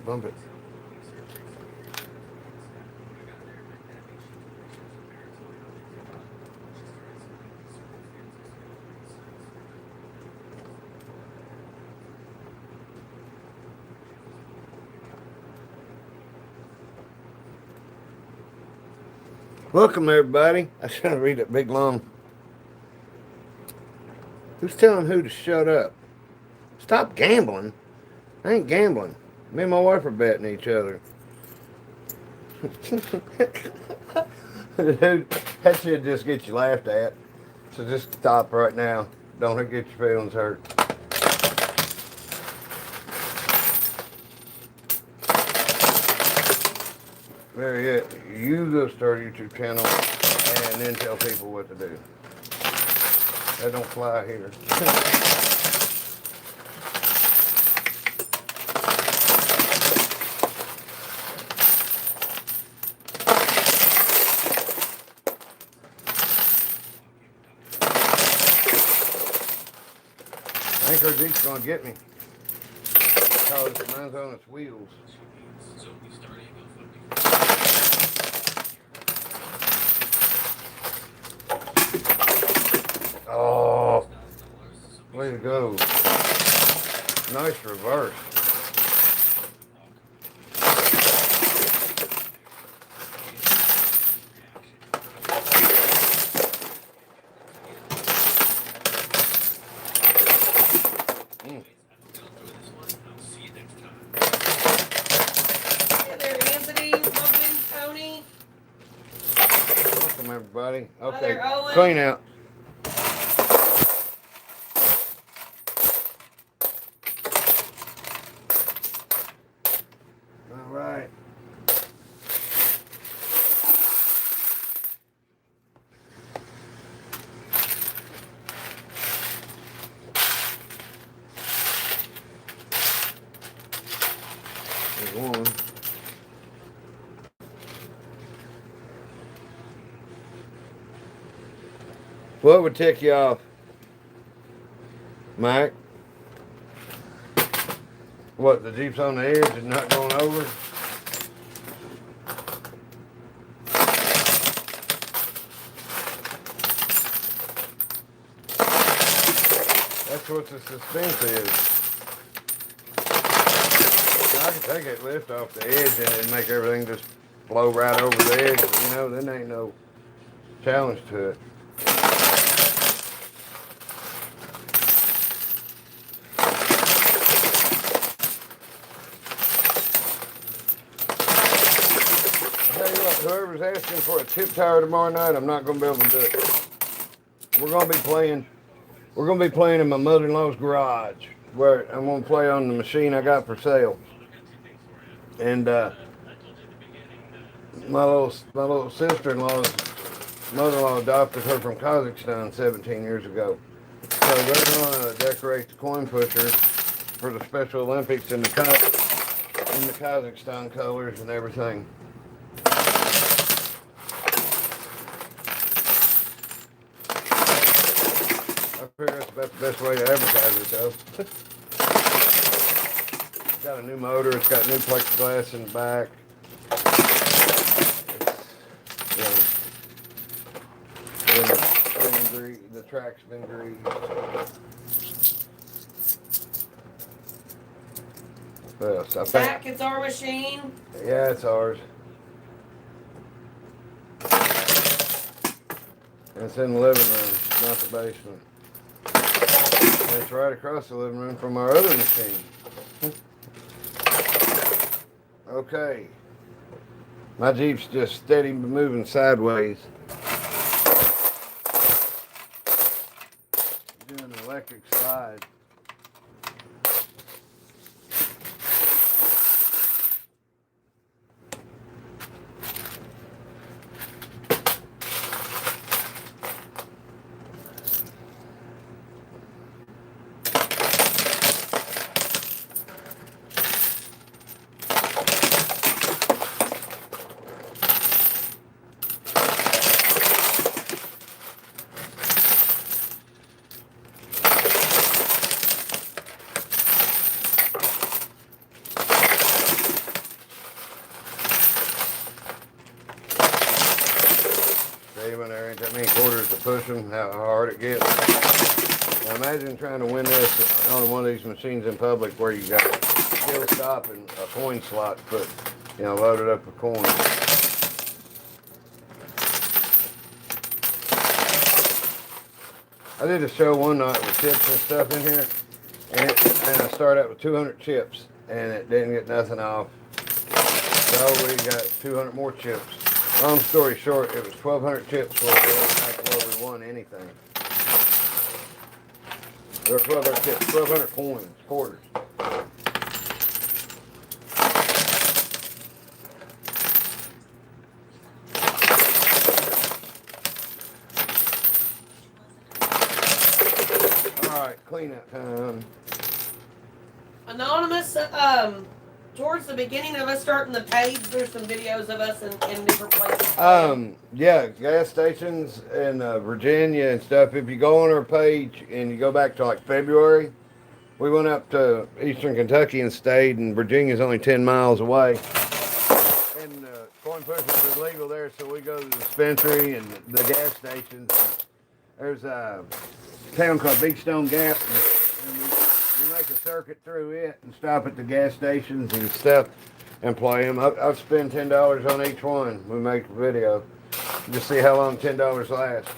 Bump it. Welcome, everybody. I was trying to read that big long. Who's telling who to shut up? Stop gambling. I ain't gambling. Me and my wife are betting each other. Dude, that should just get you laughed at. So just stop right now. Don't get your feelings hurt. Very good. You go start a YouTube channel and then tell people what to do. That don't fly here. I think our Jeep's gonna get me. Because mine's on its wheels. Oh, way to go. Nice reverse. Hey there, Anthony, Logan, Tony. Welcome, everybody. Okay, there, Owen. clean out. All right. There's one. What would tick you off, Mike? What, the Jeep's on the edge and not going over? That's what the suspense is. I can take that lift off the edge and make everything just blow right over the edge. You know, then ain't no challenge to it. Whoever's asking for a tip tower tomorrow night, I'm not going to be able to do it. We're going to be playing in my mother-in-law's garage, where I'm going to play on the machine I got for sale. And my little sister-in-law's mother-in-law adopted her from Kazakhstan 17 years ago. So they're going to decorate the Coinpushing for the Special Olympics in the Kazakhstan colors and everything. I figure that's about the best way to advertise it, though. It's got a new motor. It's got new plexiglass in the back. The track's been greased. Well, so Zach, it's our machine. Yeah, it's ours. And it's in the living room, not the basement. And it's right across the living room from our other machine. Okay. My Jeep's just steady moving sideways. Doing an electric slide. push them, how hard it gets. Now imagine trying to win this on one of these machines in public where you got still stop and a coin slot to put, you know, loaded up with coins. I did a show one night with chips and stuff in here, and I started out with 200 chips, and it didn't get nothing off. So we got 200 more chips. Long story short, it was 1,200 chips before we won anything. There were 1,200 chips, 1,200 coins, quarters. Alright, cleanup time. Anonymous, towards the beginning of us starting the page, there's some videos of us in different places. Yeah, gas stations in Virginia and stuff. If you go on our page and you go back to like February, we went up to eastern Kentucky and stayed, and Virginia's only 10 miles away. And Coinpushing is illegal there, so we go to the dispensary and the gas stations. There's a town called Big Stone Gap, and we make a circuit through it and stop at the gas stations and stuff and play them. I'll spend $10 on each one. We make a video. Just see how long $10 lasts.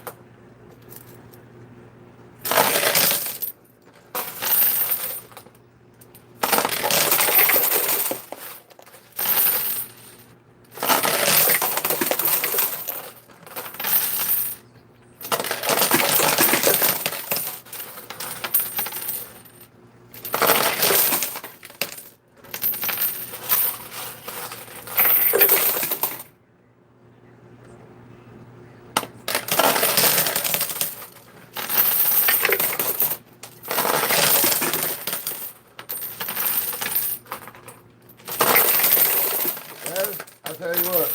I'll tell you what,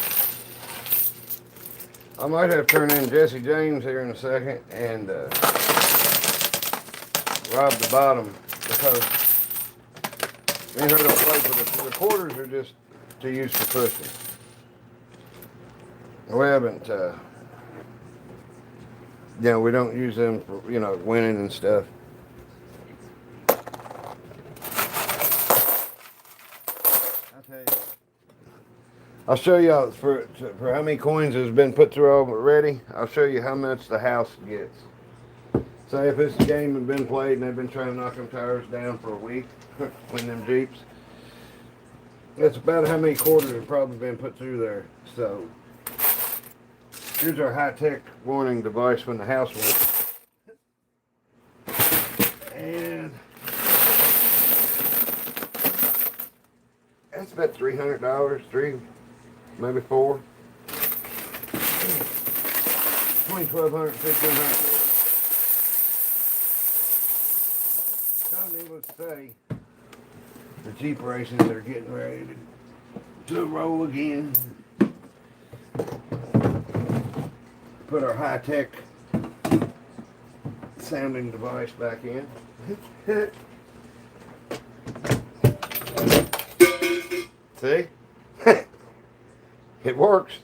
I might have to turn in Jesse James here in a second and rob the bottom, because me and her don't play for the quarters are just to use for pushing. We haven't, we don't use them for, winning and stuff. I'll show y'all for how many coins has been put through already. I'll show you how much the house gets. Say if this game has been played and they've been trying to knock them tires down for a week, when them Jeeps. That's about how many quarters have probably been put through there. So here's our high-tech warning device when the house went. And that's about $300, maybe $4. Between $1,200 and $1,500. So needless to say, the Jeep races are getting ready to roll again. Put our high-tech sounding device back in. See? It works.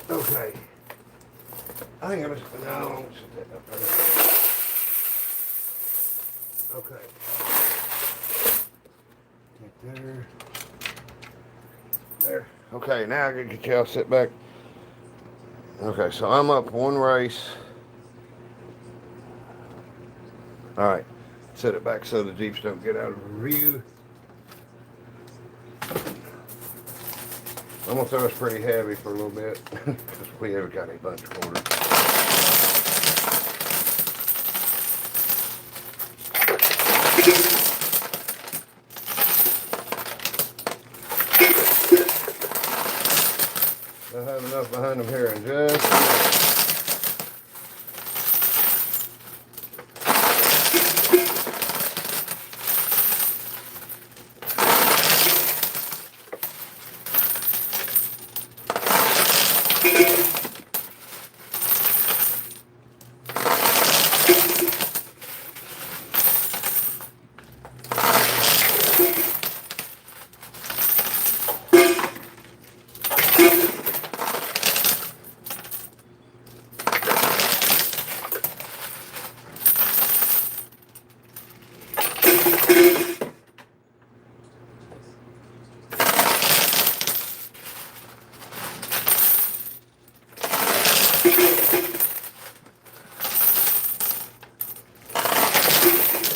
Okay. I think I was, no, I won't set that up there. Okay. Get there. There. Okay, now I can get y'all sit back. Okay, so I'm up one race. Alright. Set it back so the Jeeps don't get out of view. I'm gonna throw us pretty heavy for a little bit because we haven't got a bunch of quarters. I'll have enough behind them here in just a minute.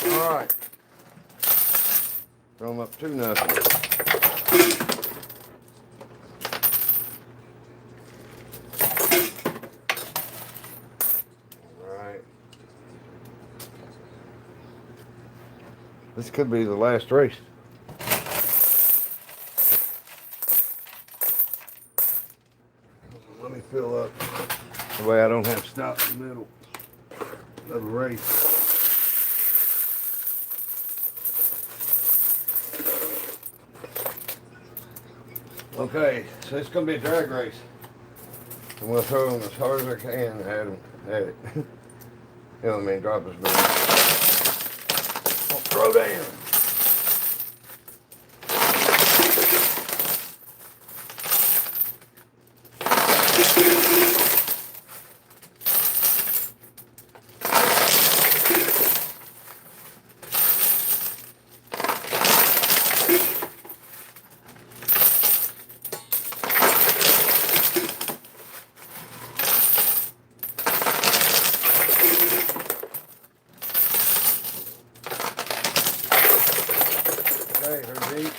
All right. Throw them up 2-0. This could be the last race. Let me fill up. The way I don't have to stop in the middle of a race. Okay, so it's going to be a drag race. I'm going to throw them as hard as I can at it. You know what I mean? Drop his booty. Throw down. Okay, her deep.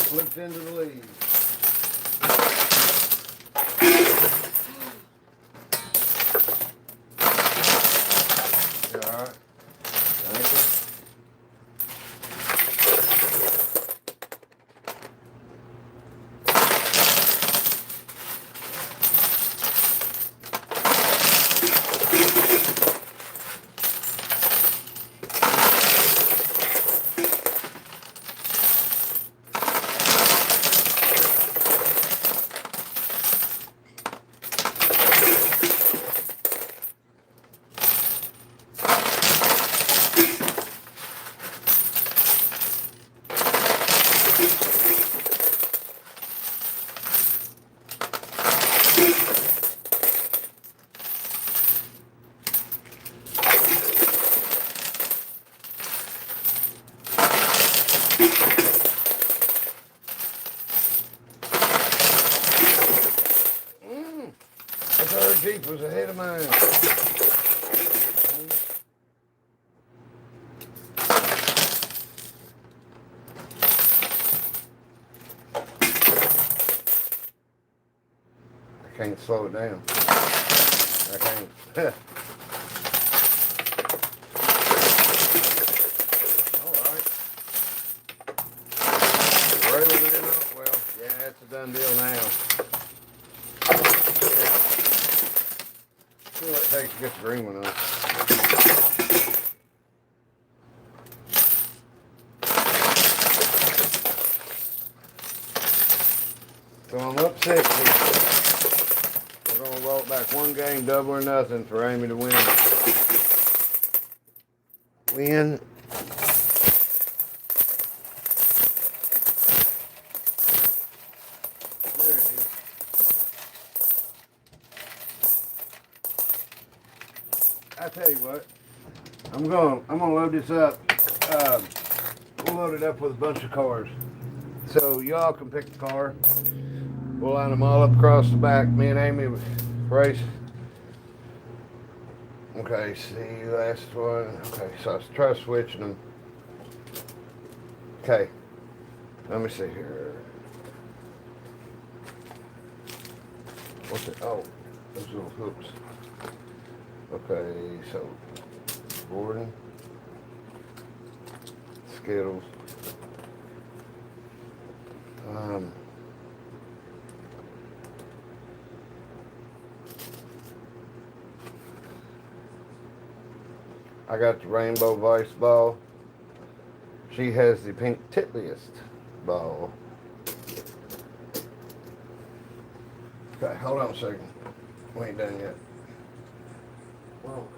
Flipped into the lead. You all right? Thank you. I thought her Jeep was ahead of mine. I can't slow it down. I can't. Alright. Rolling it up. Well, yeah, it's a done deal now. See what it takes to get the green one on. So I'm up 60. We're going to roll it back one game, double or nothing for Amy to win. Win. There it is. I tell you what, I'm gonna load this up. We'll load it up with a bunch of cars, so y'all can pick the car. We'll line them all up across the back. Me and Amy race. Okay, see last one. Okay, so I try switching them. Okay, let me see here. What's it? Oh, those little hooks. Okay, so Gordon, Skittles, I got the Rainbow Vice ball. She has the pink titliest ball. Okay, hold on a second. We ain't done yet. Wild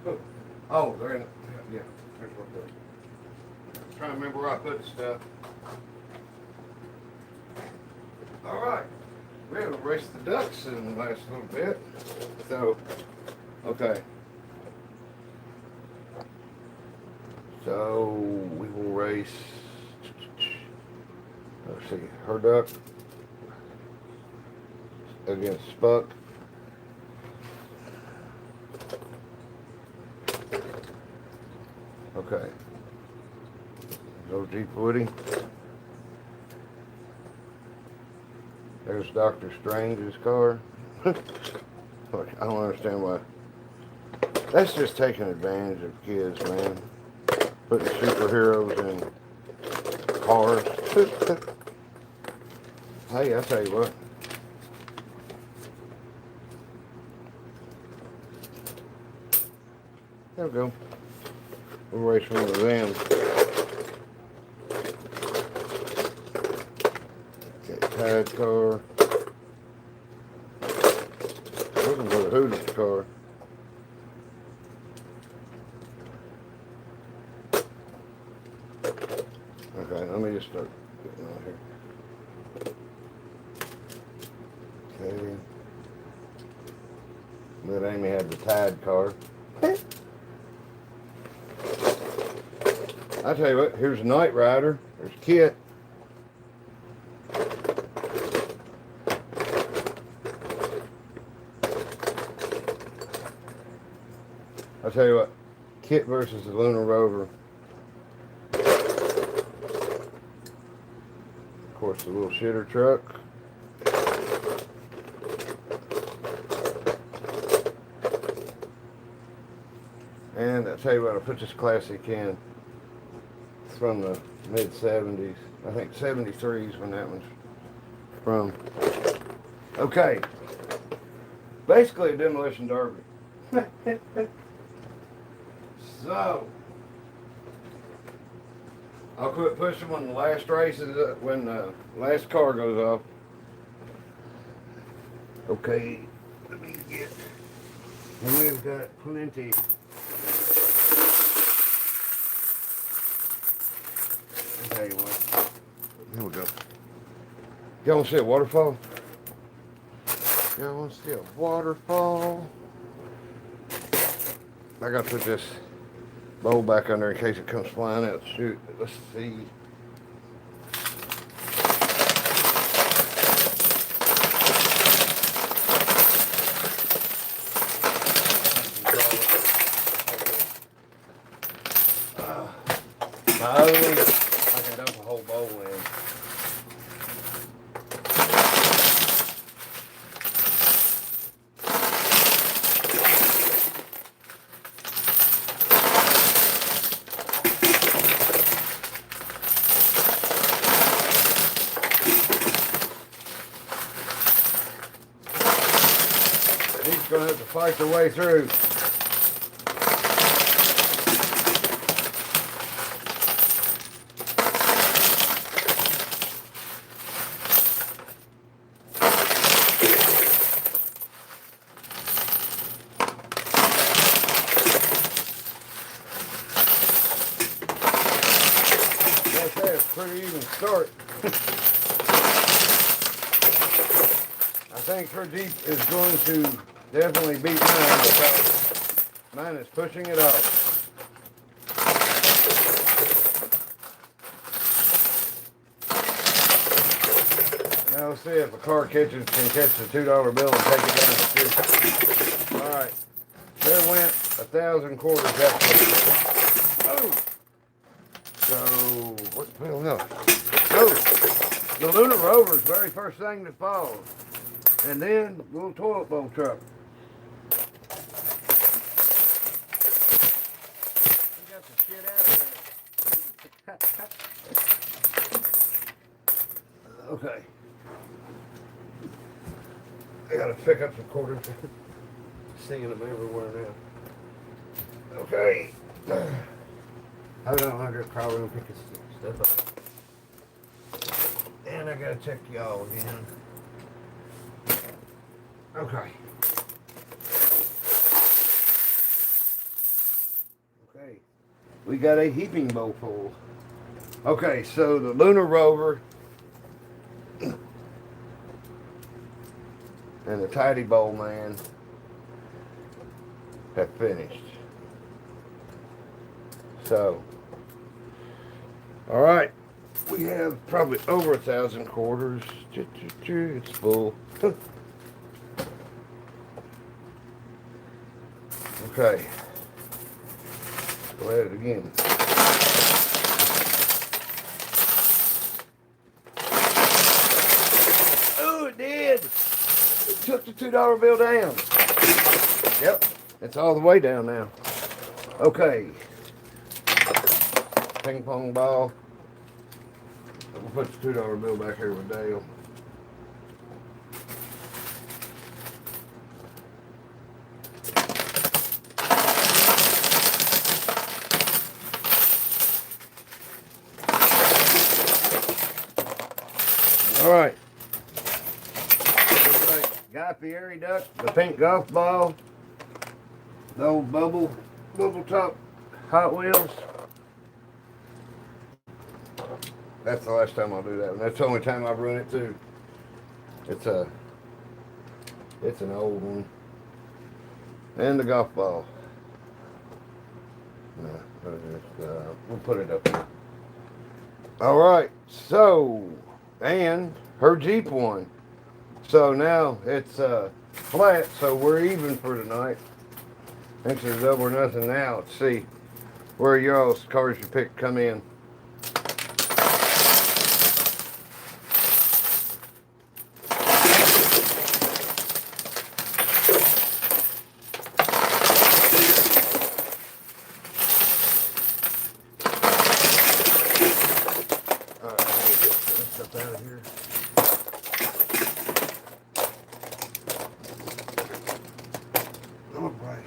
card. Oh, they're in. Yeah, there's what they're. Trying to remember where I put the stuff. All right, we're gonna race the ducks in the last little bit. So, Okay. So we will race. Let's see, her duck against Spuck. Okay. Go Jeep Woody. There's Dr. Strange's car. Look, I don't understand why. That's just taking advantage of kids, man. Putting superheroes in cars. Hey, I tell you what. There we go. We'll race one of them. Okay, pad car. Looking for the Hooters car. Okay, let me just start getting out here. Okay. Then Amy had the Tide car. I tell you what, here's Knight Rider. There's Kit. I tell you what, Kit versus the Lunar Rover. Of course, the little shitter truck. And I tell you what, I put this classic in. It's from the mid 70s. I think 73 is when that one's from. Okay. Basically a demolition derby. So, I'll quit pushing when the last race is up, when the last car goes off. Okay, let me get, and we've got plenty. I'll tell you what, here we go. Y'all want to see a waterfall? Y'all want to see a waterfall? I gotta put this bowl back under in case it comes flying out. Shoot, let's see. No, I can dump a whole bowl in. He's going to have to fight their way through. That's a pretty even start. I think her Jeep is going to definitely beat mine because mine is pushing it off. Now let's see if a car can catch the $2 bill and take it down the street. Alright. There went 1,000 quarters that way. Oh! So, what's the bill now? Oh! The Lunar Rover's very first thing that falls. And then, little toilet bowl truck. We got the shit out of there. Okay. I gotta pick up some quarters. Seeing them everywhere now. Okay. Hold on, I'm just probably gonna pick this stuff up. And I gotta check y'all again. Okay. Okay. We got a heaping bowl full. Okay, so the Lunar Rover and the Tidy Bowl Man have finished. So, all right, we have probably over 1,000 quarters. It's full. Okay, go at it again. Oh, it did. It took the $2 bill down. Yep, it's all the way down now. Okay. Ping pong ball. We'll put the $2 bill back here with Dale. All right. Looks like Guy Fieri duck, the pink golf ball, the old bubble top Hot Wheels. That's the last time I'll do that one. That's the only time I've run it too. It's an old one. And the golf ball. No, we'll put it up here. All right, so, and her Jeep won. So now it's flat, so we're even for tonight. Thanks to double or nothing now. Let's see where y'all's cars you pick come in. Out of here. All right.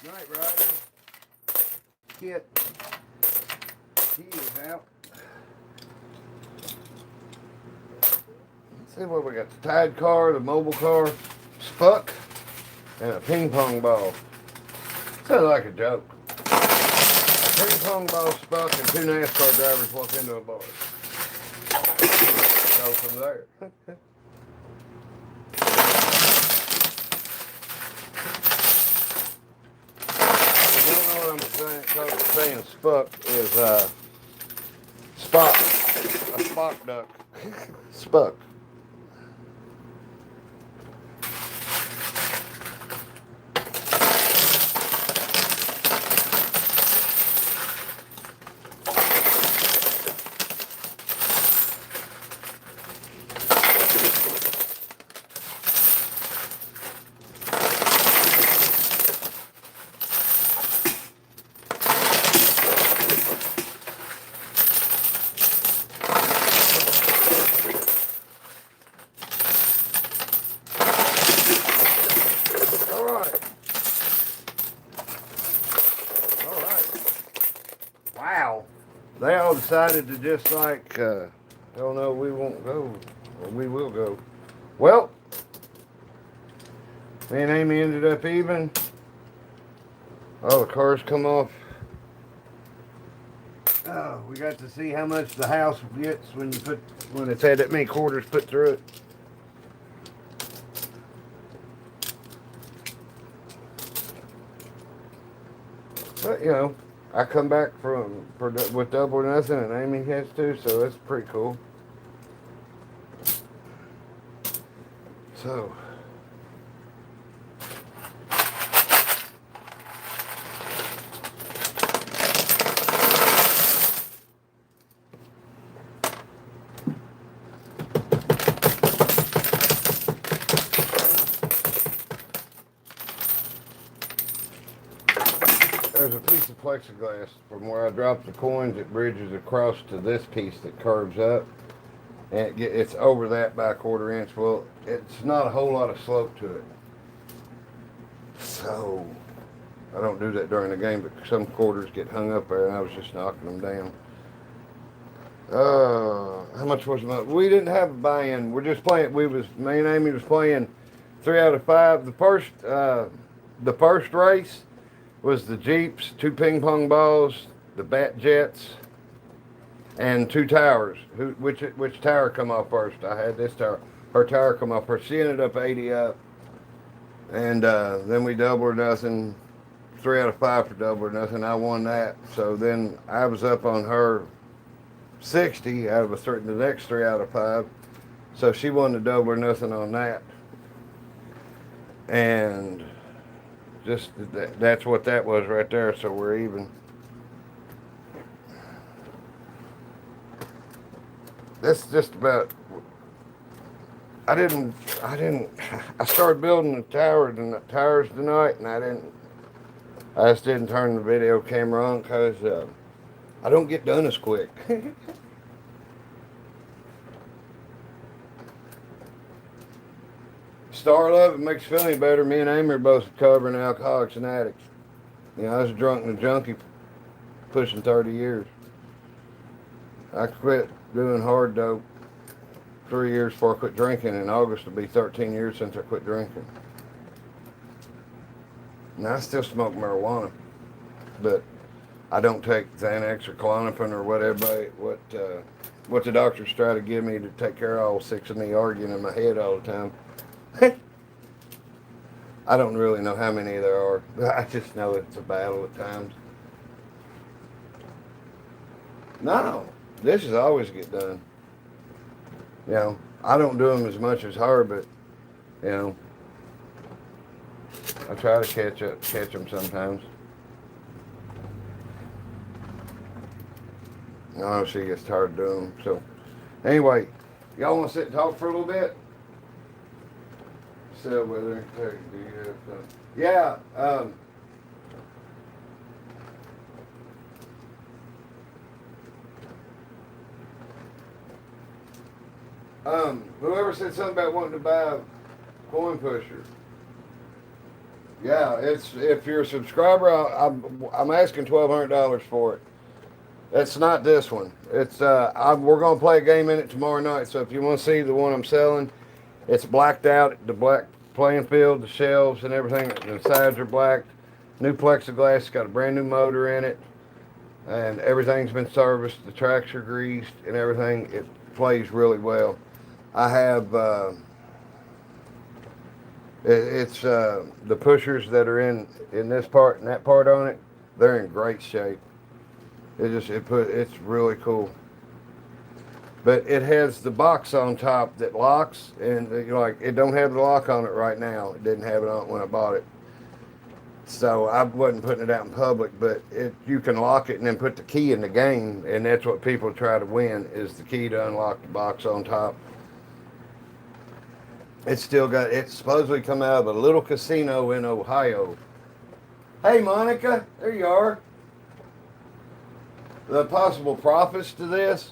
Night Rider. Kit. He is out. Let's see what we got. The Tide car, the mobile car, Spuck, and a ping pong ball. Sounds like a joke. Ping pong ball, Spuck, and 2 NASCAR drivers walk into a bar. Go from there. If you don't know what I'm saying, Spuck is Spock, a Spock duck. Spuck. Wow. They all decided to just like, hell no, we won't go, or we will go. Well, me and Amy ended up even. All the cars come off. Oh, we got to see how much the house gets when it's had that many quarters put through it. But you know, I come back with double or nothing, and Amy has too, so that's pretty cool. So. There's a piece of plexiglass from where I dropped the coins. It bridges across to this piece that curves up, and it's over that by a 1/4 inch. Well, it's not a whole lot of slope to it, so I don't do that during the game. But some quarters get hung up there, and I was just knocking them down. How much was it? We didn't have a buy-in. We're just playing. Me and Amy was playing 3 out of 5. The first race was the Jeeps, 2 ping pong balls, the Bat Jets, and 2 towers. Which tower come off first? I had this tower. her tire come off her. She ended up 80 up. And then we double or nothing. 3 out of 5 for double or nothing. I won that. So then I was up on her 60 out of the next 3 out of 5. So she won the double or nothing on that. And just that's what that was right there. So we're even. That's just about. I started building the tires tonight, and I just didn't turn the video camera on because I don't get done as quick. Star Love, it makes you feel any better. Me and Amy are both recovering alcoholics and addicts. You know, I was drunk and a junkie pushing 30 years. I quit doing hard dope 3 years before I quit drinking. In August will be 13 years since I quit drinking. Now I still smoke marijuana, but I don't take Xanax or Klonopin or what the doctors try to give me to take care of all 6 of me arguing in my head all the time. I don't really know how many there are. I just know it's a battle at times. No, dishes always get done. You know, I don't do them as much as her, but, you know, I try to catch them sometimes. I know she gets tired of doing them. So, anyway, y'all want to sit and talk for a little bit? Sit with her. Yeah. Whoever said something about wanting to buy a Coinpushing. Yeah, if you're a subscriber, I'm asking $1,200 for it. It's not this one. It's we're gonna play a game in it tomorrow night. So if you want to see the one I'm selling, it's blacked out. The black playing field, the shelves, and everything. The sides are black. New plexiglass. It's got a brand new motor in it, and everything's been serviced. The tracks are greased and everything. It plays really well. I have. It's the pushers that are in this part and that part on it. They're in great shape. It's really cool. But it has the box on top that locks, and it don't have the lock on it right now. It didn't have it on when I bought it. So I wasn't putting it out in public, but you can lock it and then put the key in the game, and that's what people try to win, is the key to unlock the box on top. It's supposedly come out of a little casino in Ohio. Hey, Monica, there you are. The possible profits to this,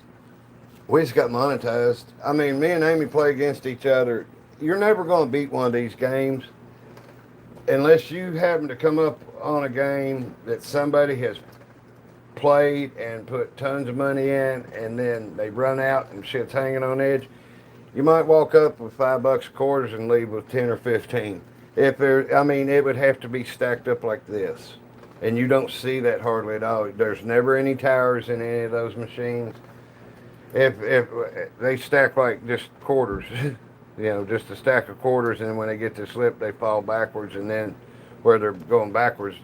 we just got monetized. I mean, me and Amy play against each other. You're never going to beat one of these games unless you happen to come up on a game that somebody has played and put tons of money in, and then they run out and shit's hanging on edge. You might walk up with $5 of quarters and leave with 10 or 15. It would have to be stacked up like this. And you don't see that hardly at all. There's never any towers in any of those machines. If they stack like just quarters, just a stack of quarters, and then when they get to slip, they fall backwards, and then where they're going backwards,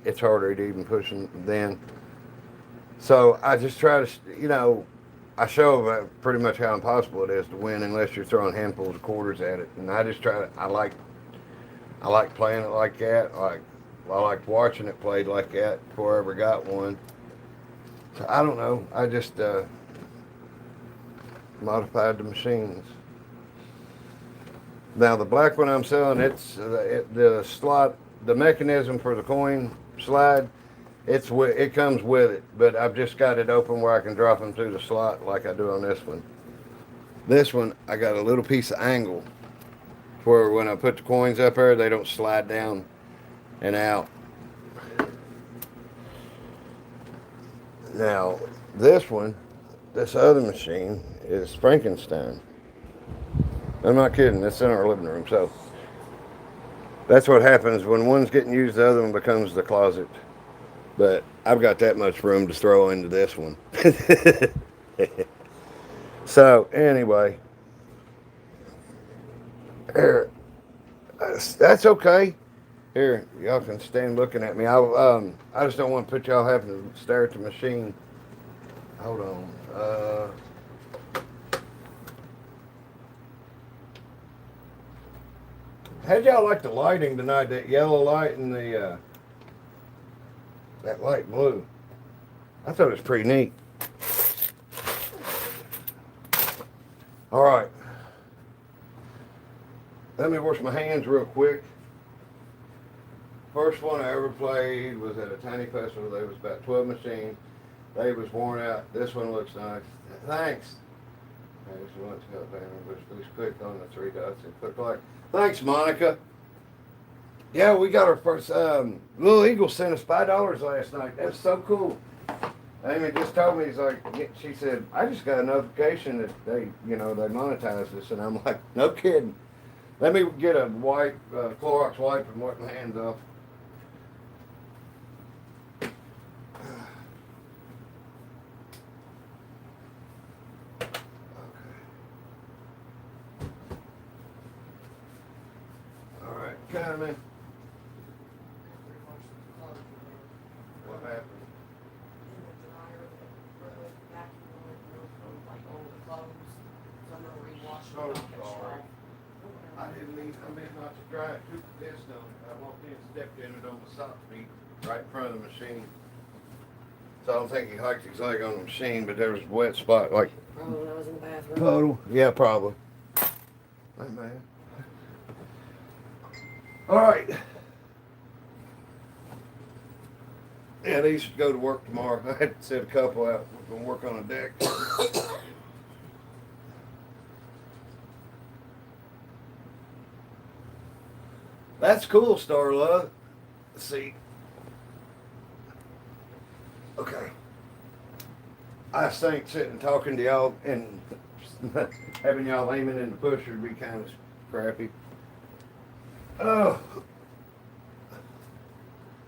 it's harder to even push them then. So I just try to, I show pretty much how impossible it is to win unless you're throwing handfuls of quarters at it. And I just I like playing it like that. I liked watching it played like that before I ever got one. So I don't know. I just modified the machines. Now the black one I'm selling, it's the slot, the mechanism for the coin slide. It comes with it, but I've just got it open where I can drop them through the slot like I do on this one. This one, I got a little piece of angle where when I put the coins up there, they don't slide down and out. Now, this other machine is Frankenstein. I'm not kidding, it's in our living room, so that's what happens when one's getting used, the other one becomes the closet. But I've got that much room to throw into this one. So, anyway, Here, that's okay. Here, y'all can stand looking at me. I just don't want to put y'all having to stare at the machine. Hold on. How'd y'all like the lighting tonight? That yellow light and the that light blue. I thought it was pretty neat. All right. Let me wash my hands real quick. First one I ever played was at a tiny festival. There was about 12 machines. They was worn out. This one looks nice. Thanks. There's one that's got banner. Just click on the three dots and click like. Thanks, Monica. Yeah, we got our first. Little Eagle sent us $5 last night. That's so cool. Amy just told me, she said, I just got a notification that they monetized this, and I'm like, no kidding. Let me get a wipe, Clorox wipe, and wipe my hands off. All right, come in. What happened? So sorry. I meant not to dry it. Took the piss on it. I walked in, stepped in it on my sock feet right in front of the machine. So I don't think he hiked his leg on the machine, but there was a wet spot. Like, Probably when I was in the bathroom. puddle. Yeah, probably. Hey, man. All right. Yeah, they should go to work tomorrow. I had to set a couple out. We're going to work on a deck. That's cool, Star Love. Let's see. Okay. I think sitting and talking to y'all and having y'all aiming in the pusher would be kind of crappy. Oh.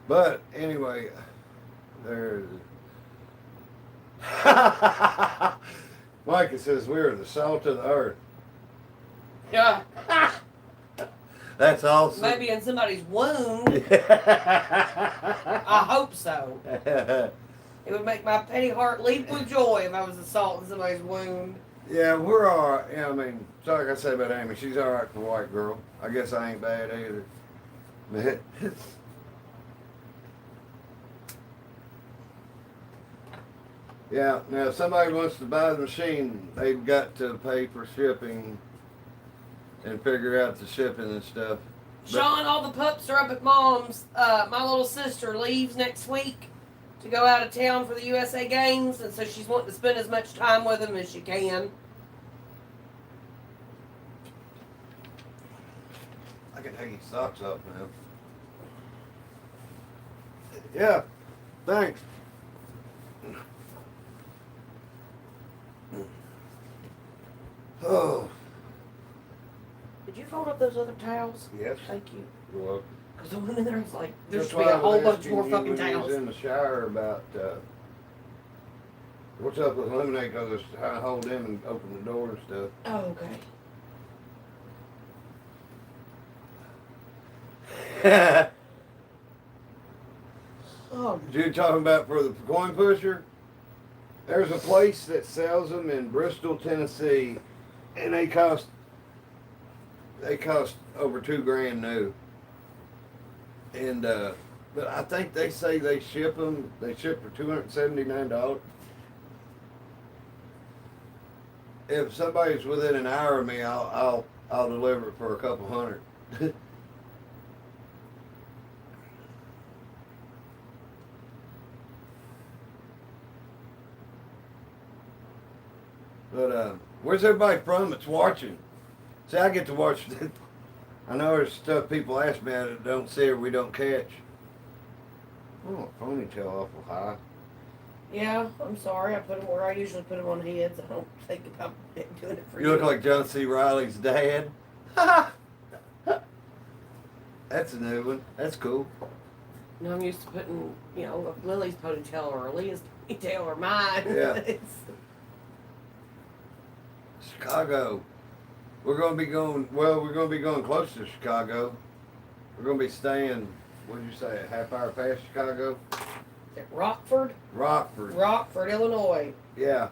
But anyway, there's. Micah says we're the salt of the earth. Yeah. That's awesome. Maybe in somebody's wound. I hope so. It would make my petty heart leap with joy if I was a salt in somebody's wound. Yeah, we're all right. Yeah, I mean, so like I said about Amy, she's all right for a white girl. I guess I ain't bad either. But yeah, now if somebody wants to buy the machine, they've got to pay for shipping and figure out the shipping and stuff. Sean, all the pups are up at Mom's. My little sister leaves next week to go out of town for the USA Games, and so she's wanting to spend as much time with them as she can. I can take these socks off now. Yeah, thanks. Oh. Did you fold up those other towels? Yes. Thank you. You're welcome. Because the one in there was like, there That's should be why a I whole was bunch asking more you fucking when you was towels. in the shower about what's up with lemonade, because it's trying to hold them and open the door and stuff. Oh, okay. Oh, You talking about for the coin pusher? There's a place that sells them in Bristol, Tennessee, and they cost over $2,000 new. And but I think they say they ship them. They ship for $279. If somebody's within an hour of me, I'll deliver it for a couple hundred. But where's everybody from that's watching? See, I get to watch. I know there's stuff people ask me that don't see or we don't catch. Oh, ponytail awful high. yeah, I'm sorry. I put them where I usually put them on heads. I don't think about doing it for you. You look like John C. Reilly's dad. That's a new one. That's cool. No, I'm used to putting, Lily's ponytail or Leah's ponytail or mine. Yeah. Chicago. We're going to be going. Well, we're going to be going close to Chicago. We're going to be staying. What did you say? A half hour past Chicago. At Rockford, Illinois. Yeah,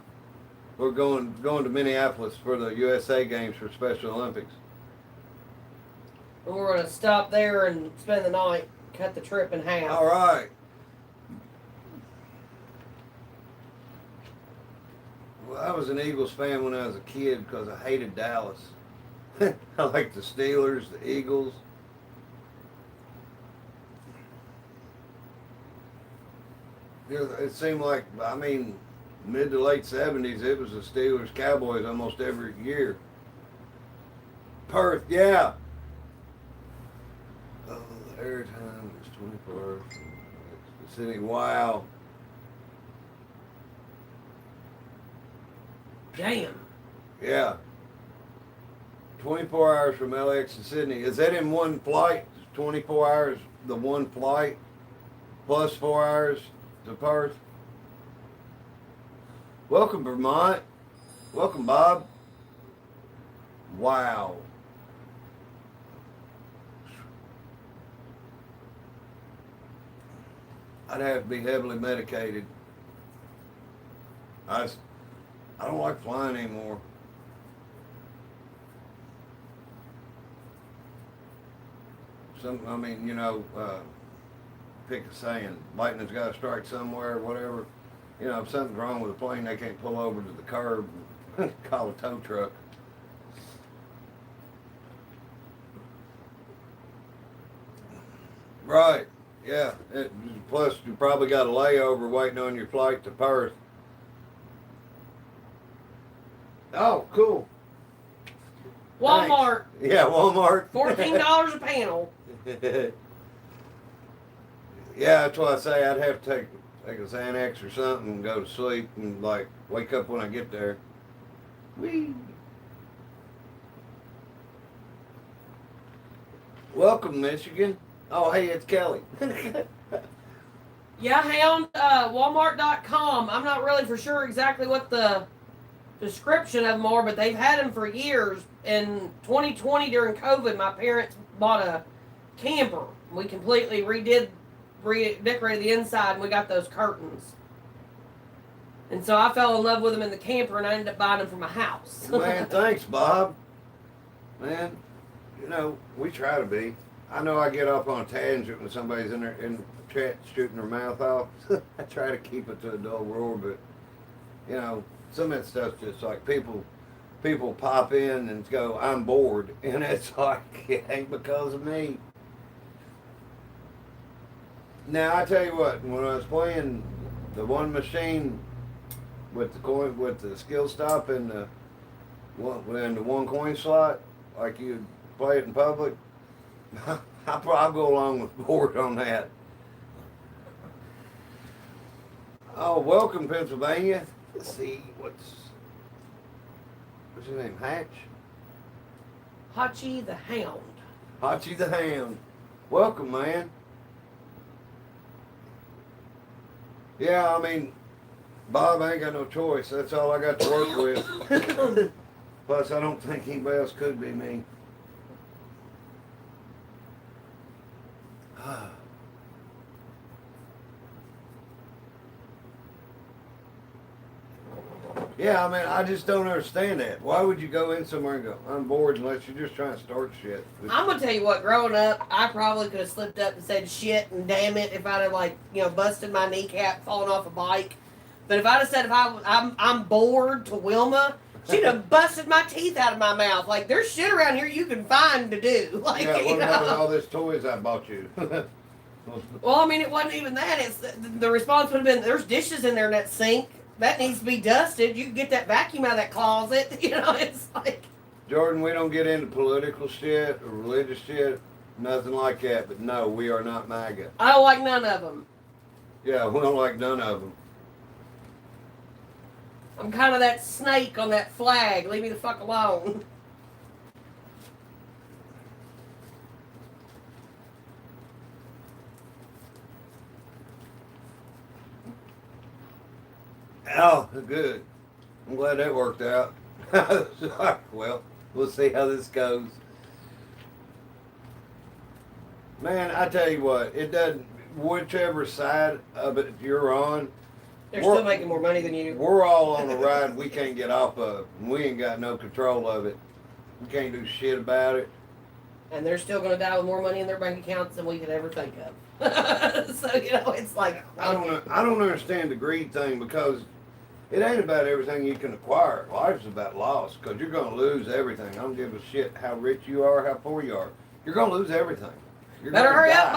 we're going to Minneapolis for the USA Games for Special Olympics. And we're going to stop there and spend the night, cut the trip in half. All right. Well, I was an Eagles fan when I was a kid because I hated Dallas. I liked the Steelers, the Eagles. It seemed like, I mean, mid to late 70s, it was the Steelers, Cowboys almost every year. Perth, yeah. Oh, the airtime is 24 hours. The city, wow. Damn. Yeah. 24 hours from LAX to Sydney. Is that in one flight? 24 hours, the one flight, plus 4 hours to Perth? Welcome, Vermont. Welcome, Bob. Wow. I'd have to be heavily medicated. I don't like flying anymore. I mean, pick a saying, lightning's got to strike somewhere, whatever. You know, if something's wrong with a plane, they can't pull over to the curb and call a tow truck. Right, yeah. Plus, you probably got a layover waiting on your flight to Perth. Oh, cool. Walmart. Thanks. Yeah, Walmart. $14 a panel. Yeah, that's why I say I'd have to take a Xanax or something and go to sleep and like wake up when I get there. Whee! Welcome, Michigan. Oh, hey, it's Kelly. Yeah, Hound, Walmart.com. I'm not really for sure exactly what the description of them are, but they've had them for years. In 2020, during COVID, my parents bought a camper. We completely redecorated the inside, and we got those curtains. And so I fell in love with them in the camper, and I ended up buying them for my house. Man, thanks, Bob. Man, we try to be. I know I get off on a tangent when somebody's in the chat shooting their mouth off. I try to keep it to a dull roar, but some of that stuff's just like people pop in and go, I'm bored, and it's like, it ain't because of me. Now I tell you what, when I was playing the one machine with the skill stop and the one coin slot, like you play it in public, I'll go along with board on that. Oh, welcome, Pennsylvania. Let's see, what's his name? Hatch? Hachi the Hound. Hachi the Hound. Welcome, man. Yeah, I mean, Bob, I ain't got no choice. That's all I got to work with. Plus, I don't think anybody else could be me. Yeah, I mean, I just don't understand that. Why would you go in somewhere and go, I'm bored, unless you're just trying to start shit? I'm going to tell you what, growing up, I probably could have slipped up and said shit and damn it if I'd have, busted my kneecap falling off a bike. But if I'd have said I'm bored to Wilma, she'd have busted my teeth out of my mouth. Like, there's shit around here you can find to do. Like, yeah, what about all these toys I bought you? Well, I mean, it wasn't even that. It's the response would have been, there's dishes in there in that sink. That needs to be dusted. You can get that vacuum out of that closet. It's like... Jordan, we don't get into political shit or religious shit, nothing like that. But no, we are not MAGA. I don't like none of them. Yeah, we don't like none of them. I'm kind of that snake on that flag. Leave me the fuck alone. Oh, good. I'm glad that worked out. Well, We'll see how this goes. Man, I tell you what, it doesn't. Whichever side of it you're on, They're still making more money than you. we're all on a ride we can't get off of, and we ain't got no control of it. We can't do shit about it. And they're still going to die with more money in their bank accounts than we could ever think of. So, you know, it's like... I don't understand the greed thing, because it ain't about everything you can acquire. Life's about loss, because you're going to lose everything. I don't give a shit how rich you are, how poor you are. You're going to lose everything. You're Better hurry die. up,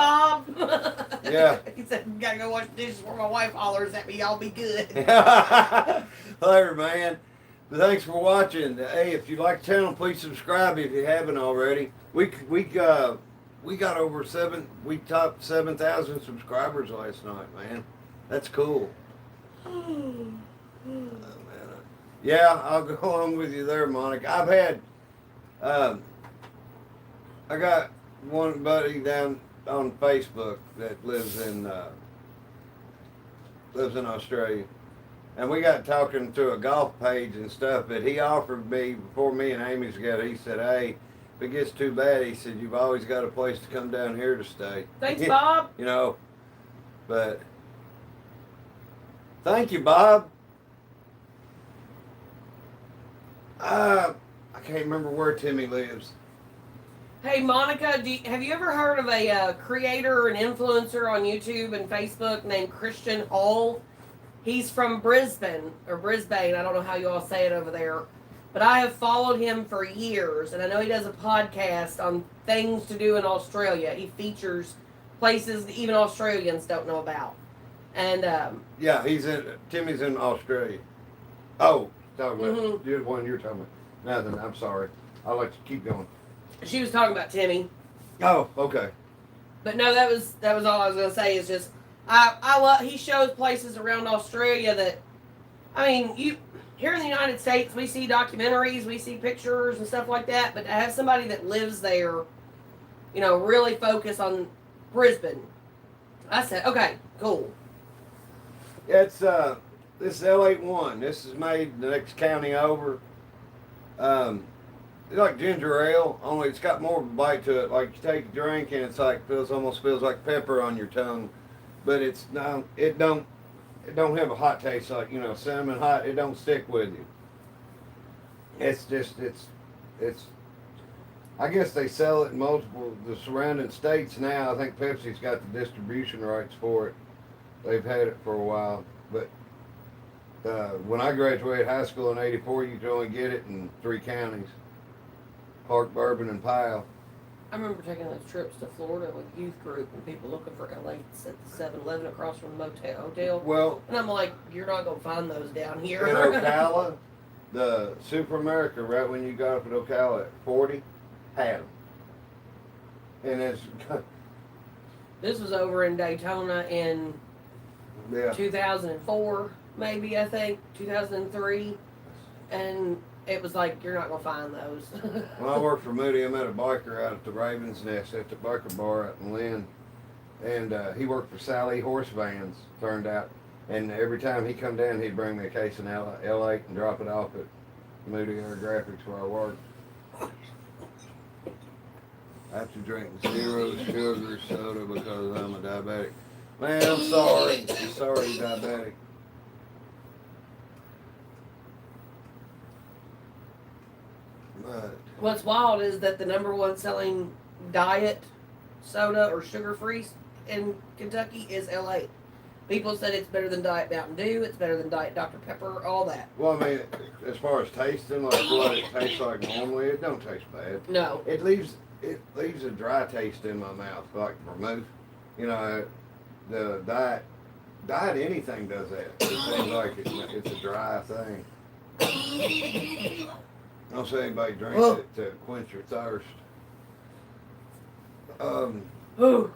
Bob. Yeah. He said, gotta go wash the dishes before my wife hollers at me. Y'all be good. Later, man. Thanks for watching. Hey, if you like the channel, please subscribe if you haven't already. We got over we topped 7,000 subscribers last night, man. That's cool. Oh, man. Yeah, I'll go along with you there, Monica. I've had, I got one buddy down on Facebook that lives in Australia, and we got talking through a golf page and stuff. But he offered me, before me and Amy's together, he said, "Hey, if it gets too bad," he said, "you've always got a place to come down here to stay." Thanks, Bob. You know, but thank you, Bob. I can't remember where Timmy lives. Hey, Monica, have you ever heard of a creator and influencer on YouTube and Facebook named Christian Hall? He's from Brisbane. I don't know how you all say it over there. But I have followed him for years, and I know he does a podcast on things to do in Australia. He features places that even Australians don't know about. And yeah, Timmy's in Australia. Oh, talking about the one you're talking about. Nothing. I'm sorry. I'll let you keep going. She was talking about Timmy. Oh, okay. But no, that was all I was gonna say. Is just I love, he shows places around Australia that, I mean, you here in the United States we see documentaries, we see pictures and stuff like that, but to have somebody that lives there, you know, really focus on Brisbane. I said, okay, cool. It's this is L81. This is made the next county over. It's like ginger ale, only it's got more of a bite to it. Like you take a drink and it's like almost feels like pepper on your tongue, but it don't have a hot taste like, you know, cinnamon hot. It don't stick with you. It's just it's. I guess they sell it in the surrounding states now. I think Pepsi's got the distribution rights for it. They've had it for a while, but when I graduated high school in '84, you could only get it in 3 counties. Park, Bourbon, and Pyle. I remember taking those trips to Florida with youth group and people looking for L8s at the 7-Eleven across from the hotel. Well, and I'm like, you're not going to find those down here. In Ocala, the Super America, right when you got up at Ocala at 40, had them. And it's... This was over in Daytona in 2004, maybe, I think, 2003. And... it was like, you're not going to find those. When I worked for Moody, I met a biker out at the Raven's Nest at the biker bar out in Lynn. And he worked for Sally Horse Vans, turned out. And every time he come down, he'd bring me a case of L8 and drop it off at Moody Air Graphics where I worked. After drinking 0 sugar soda because I'm a diabetic. Man, I'm sorry. I'm sorry you're diabetic. But what's wild is that the #1 selling diet soda or sugar-free in Kentucky is L8. People said it's better than Diet Mountain Dew, it's better than Diet Dr. Pepper, all that. Well, I mean, as far as tasting, like what it tastes like normally, it don't taste bad. No. It leaves a dry taste in my mouth, like vermouth. You know, the diet anything does that. It seems like it's a dry thing. I don't see anybody drink it to quench your thirst. Ooh.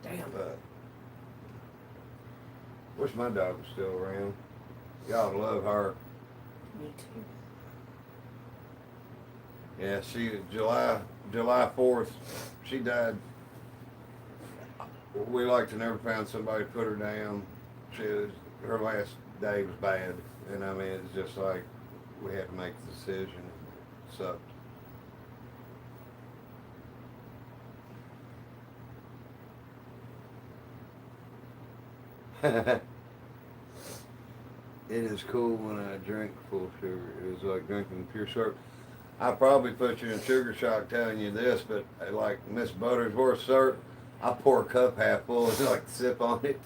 Damn. Wish my dog was still around. Y'all love her. Me too. Yeah, July 4th, she died. We like to never found somebody to put her down. Her last day was bad. And I mean, it's just like, we had to make the decision. sucked. It is cool when I drink full sugar. It was like drinking pure syrup. I probably put you in sugar shock telling you this, but like Miss Buttersworth syrup, I pour a cup half full and like sip on it.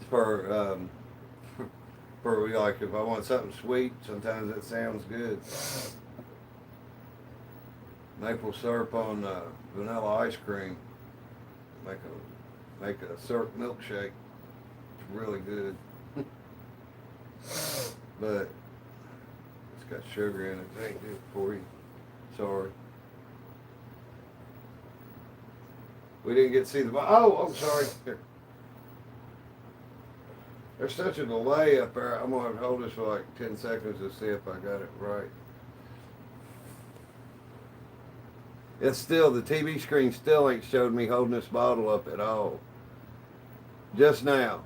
for for like if I want something sweet, sometimes it sounds good. Maple syrup on vanilla ice cream. Make a syrup milkshake. It's really good. But it's got sugar in it. It ain't good for you. Sorry. We didn't get to see the. Oh, sorry. Here. There's such a delay up there. I'm gonna hold this for like 10 seconds to see if I got it right. It's still, the TV screen still ain't showed me holding this bottle up at all. Just now.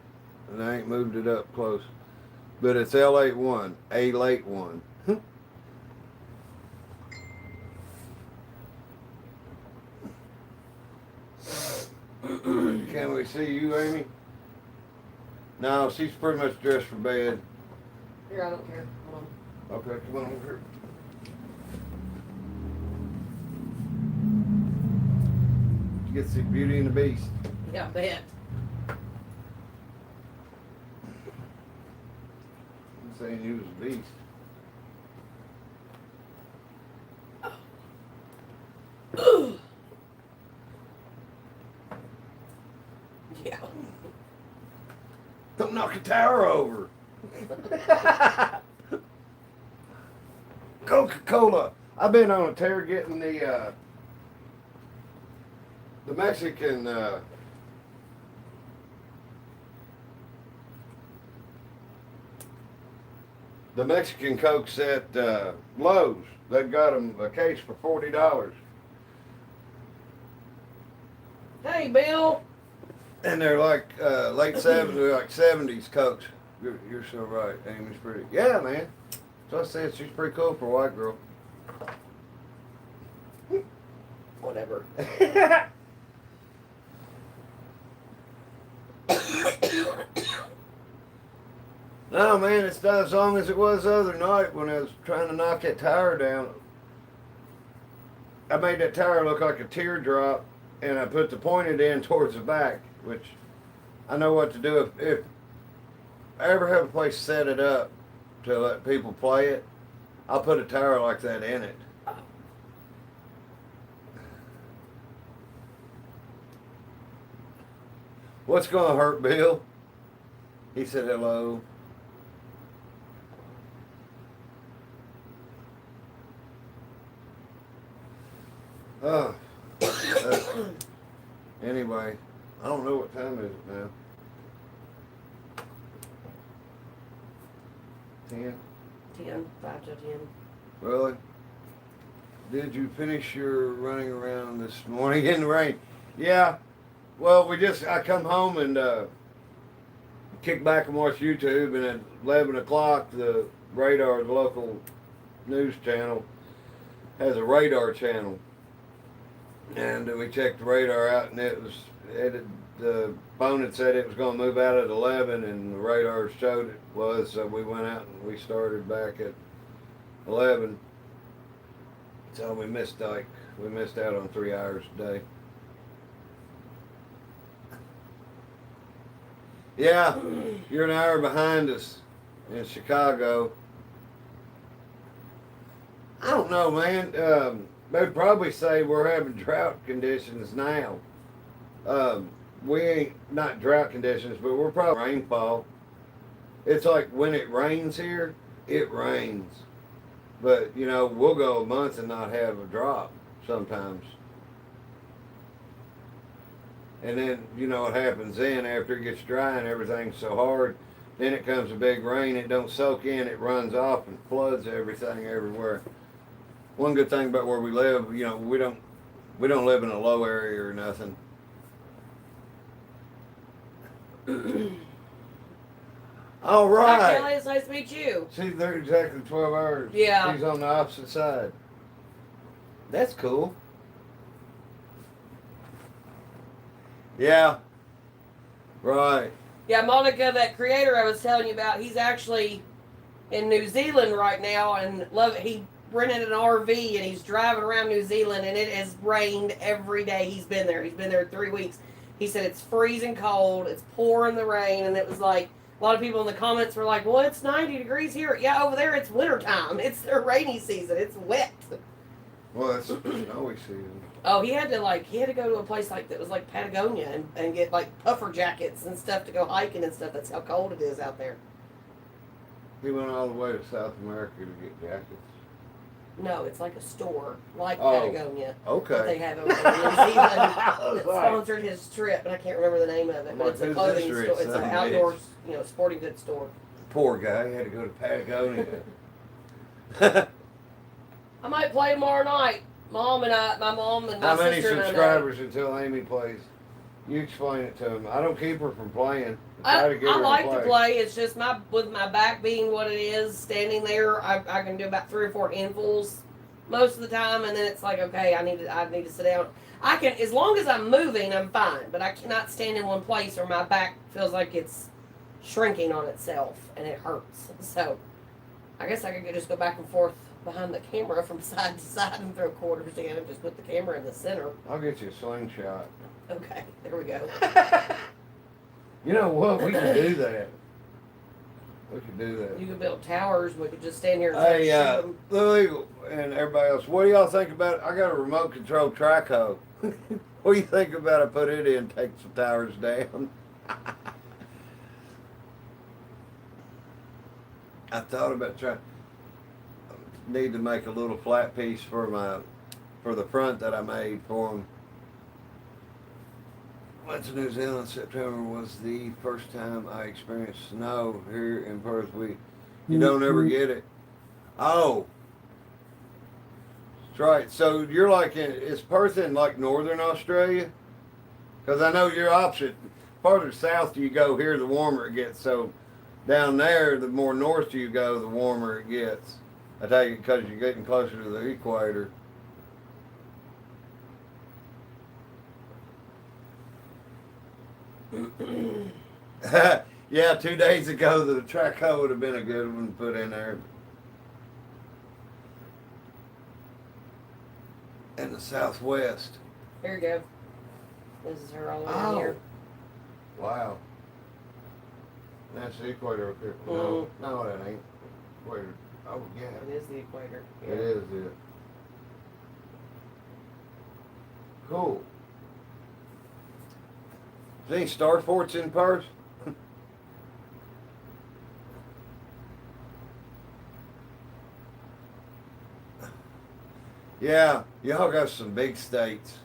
And I ain't moved it up close. But it's L81, a late one. Can we see you, Amy? No, she's pretty much dressed for bed. Here, I don't care. Hold on. Okay, come on over here. You get to see Beauty and the Beast. Yeah, I bet. I'm saying you was a beast. Yeah. Don't knock a tower over. Coca-Cola. I've been on a tear getting the Mexican the Mexican Cokes at Lowe's. They've got them a case for $40. Hey, Bill. And they're like late 70s, like 70s Cokes. You're so right. Amy's pretty. Yeah, man. So I said she's pretty cool for a white girl. Whatever. No, man, it's not as long as it was the other night when I was trying to knock that tire down. I made that tire look like a teardrop, and I put the pointed end towards the back, which I know what to do. If I ever have a place set it up to let people play it, I'll put a tire like that in it. What's going to hurt, Bill? He said hello. Oh. Anyway, I don't know what time is it now. 10? 10, 5 to 10. Really? Did you finish your running around this morning in the rain? Yeah. Well, I come home and kick back and watch YouTube, and at 11 o'clock, the local news channel, has a radar channel. And we checked the radar out, and the phone had said it was going to move out at 11, and the radar showed it was, so we went out and we started back at 11. So we missed out on 3 hours a day. Yeah, you're an hour behind us in Chicago. I don't know, man. They'd probably say we're having drought conditions now. We ain't, not drought conditions, but we're probably rainfall. It's like when it rains here, it rains. But, we'll go a month and not have a drop sometimes. And then, what happens then after it gets dry and everything's so hard, then it comes a big rain, it don't soak in, it runs off and floods everything everywhere. One good thing about where we live, we don't live in a low area or nothing. All Hi, Kelly. right. It's nice to meet you. See, they're exactly 12 hours. Yeah. He's on the opposite side. That's cool. Yeah. Right. Yeah, Monica, that creator I was telling you about, he's actually in New Zealand right now, and he rented an RV and he's driving around New Zealand, and it has rained every day he's been there. He's been there 3 weeks. He said it's freezing cold, it's pouring the rain, and it was like a lot of people in the comments were like, "Well, it's 90 degrees here." Yeah, over there it's wintertime. It's their rainy season. It's wet. Well, it's snowy season. Oh, he had to go to a place like that was like Patagonia and get like puffer jackets and stuff to go hiking and stuff. That's how cold it is out there. He went all the way to South America to get jackets. No, it's like a store, like Oh, Patagonia. That okay. they have over in New Zealand that sponsored his trip, and I can't remember the name of it. But it's a clothing store. It's an outdoor, sporting goods store. Poor guy, he had to go to Patagonia. I might play tomorrow night. My mom and my How many sister and I. subscribers until Amy plays? You explain it to him. I don't keep her from playing. I like to play. It's just with my back being what it is, standing there, I can do about 3 or 4 handfuls most of the time, and then it's like, okay, I need to sit down. I can, as long as I'm moving, I'm fine, but I cannot stand in one place or my back feels like it's shrinking on itself and it hurts. So I guess I could just go back and forth behind the camera from side to side and throw quarters in and just put the camera in the center. I'll get you a slingshot. Okay, there we go. You know what? We can do that. We can do that. You could build towers. We could just stand here and Hey, shoot them. Lily and everybody else, what do y'all think about it? I got a remote control track hoe. What do you think about I put it in, take some towers down? I thought about trying. Need to make a little flat piece for the front that I made for them. Went to New Zealand. September was the first time I experienced snow here in Perth. You don't ever get it. Oh, that's right. So you're like is Perth in like northern Australia? Because I know you're opposite. Farther south you go here, the warmer it gets. So down there, the more north you go, the warmer it gets. I take it because you're getting closer to the equator. Yeah, 2 days ago the track hoe would have been a good one to put in there. In the southwest. Here you go. This is her all around here. Wow. That's the equator up here. No, that ain't. Equator. Oh, yeah. It is the equator. Yeah. It is it. Cool. Is any star forts in Perth? Yeah, y'all got some big states.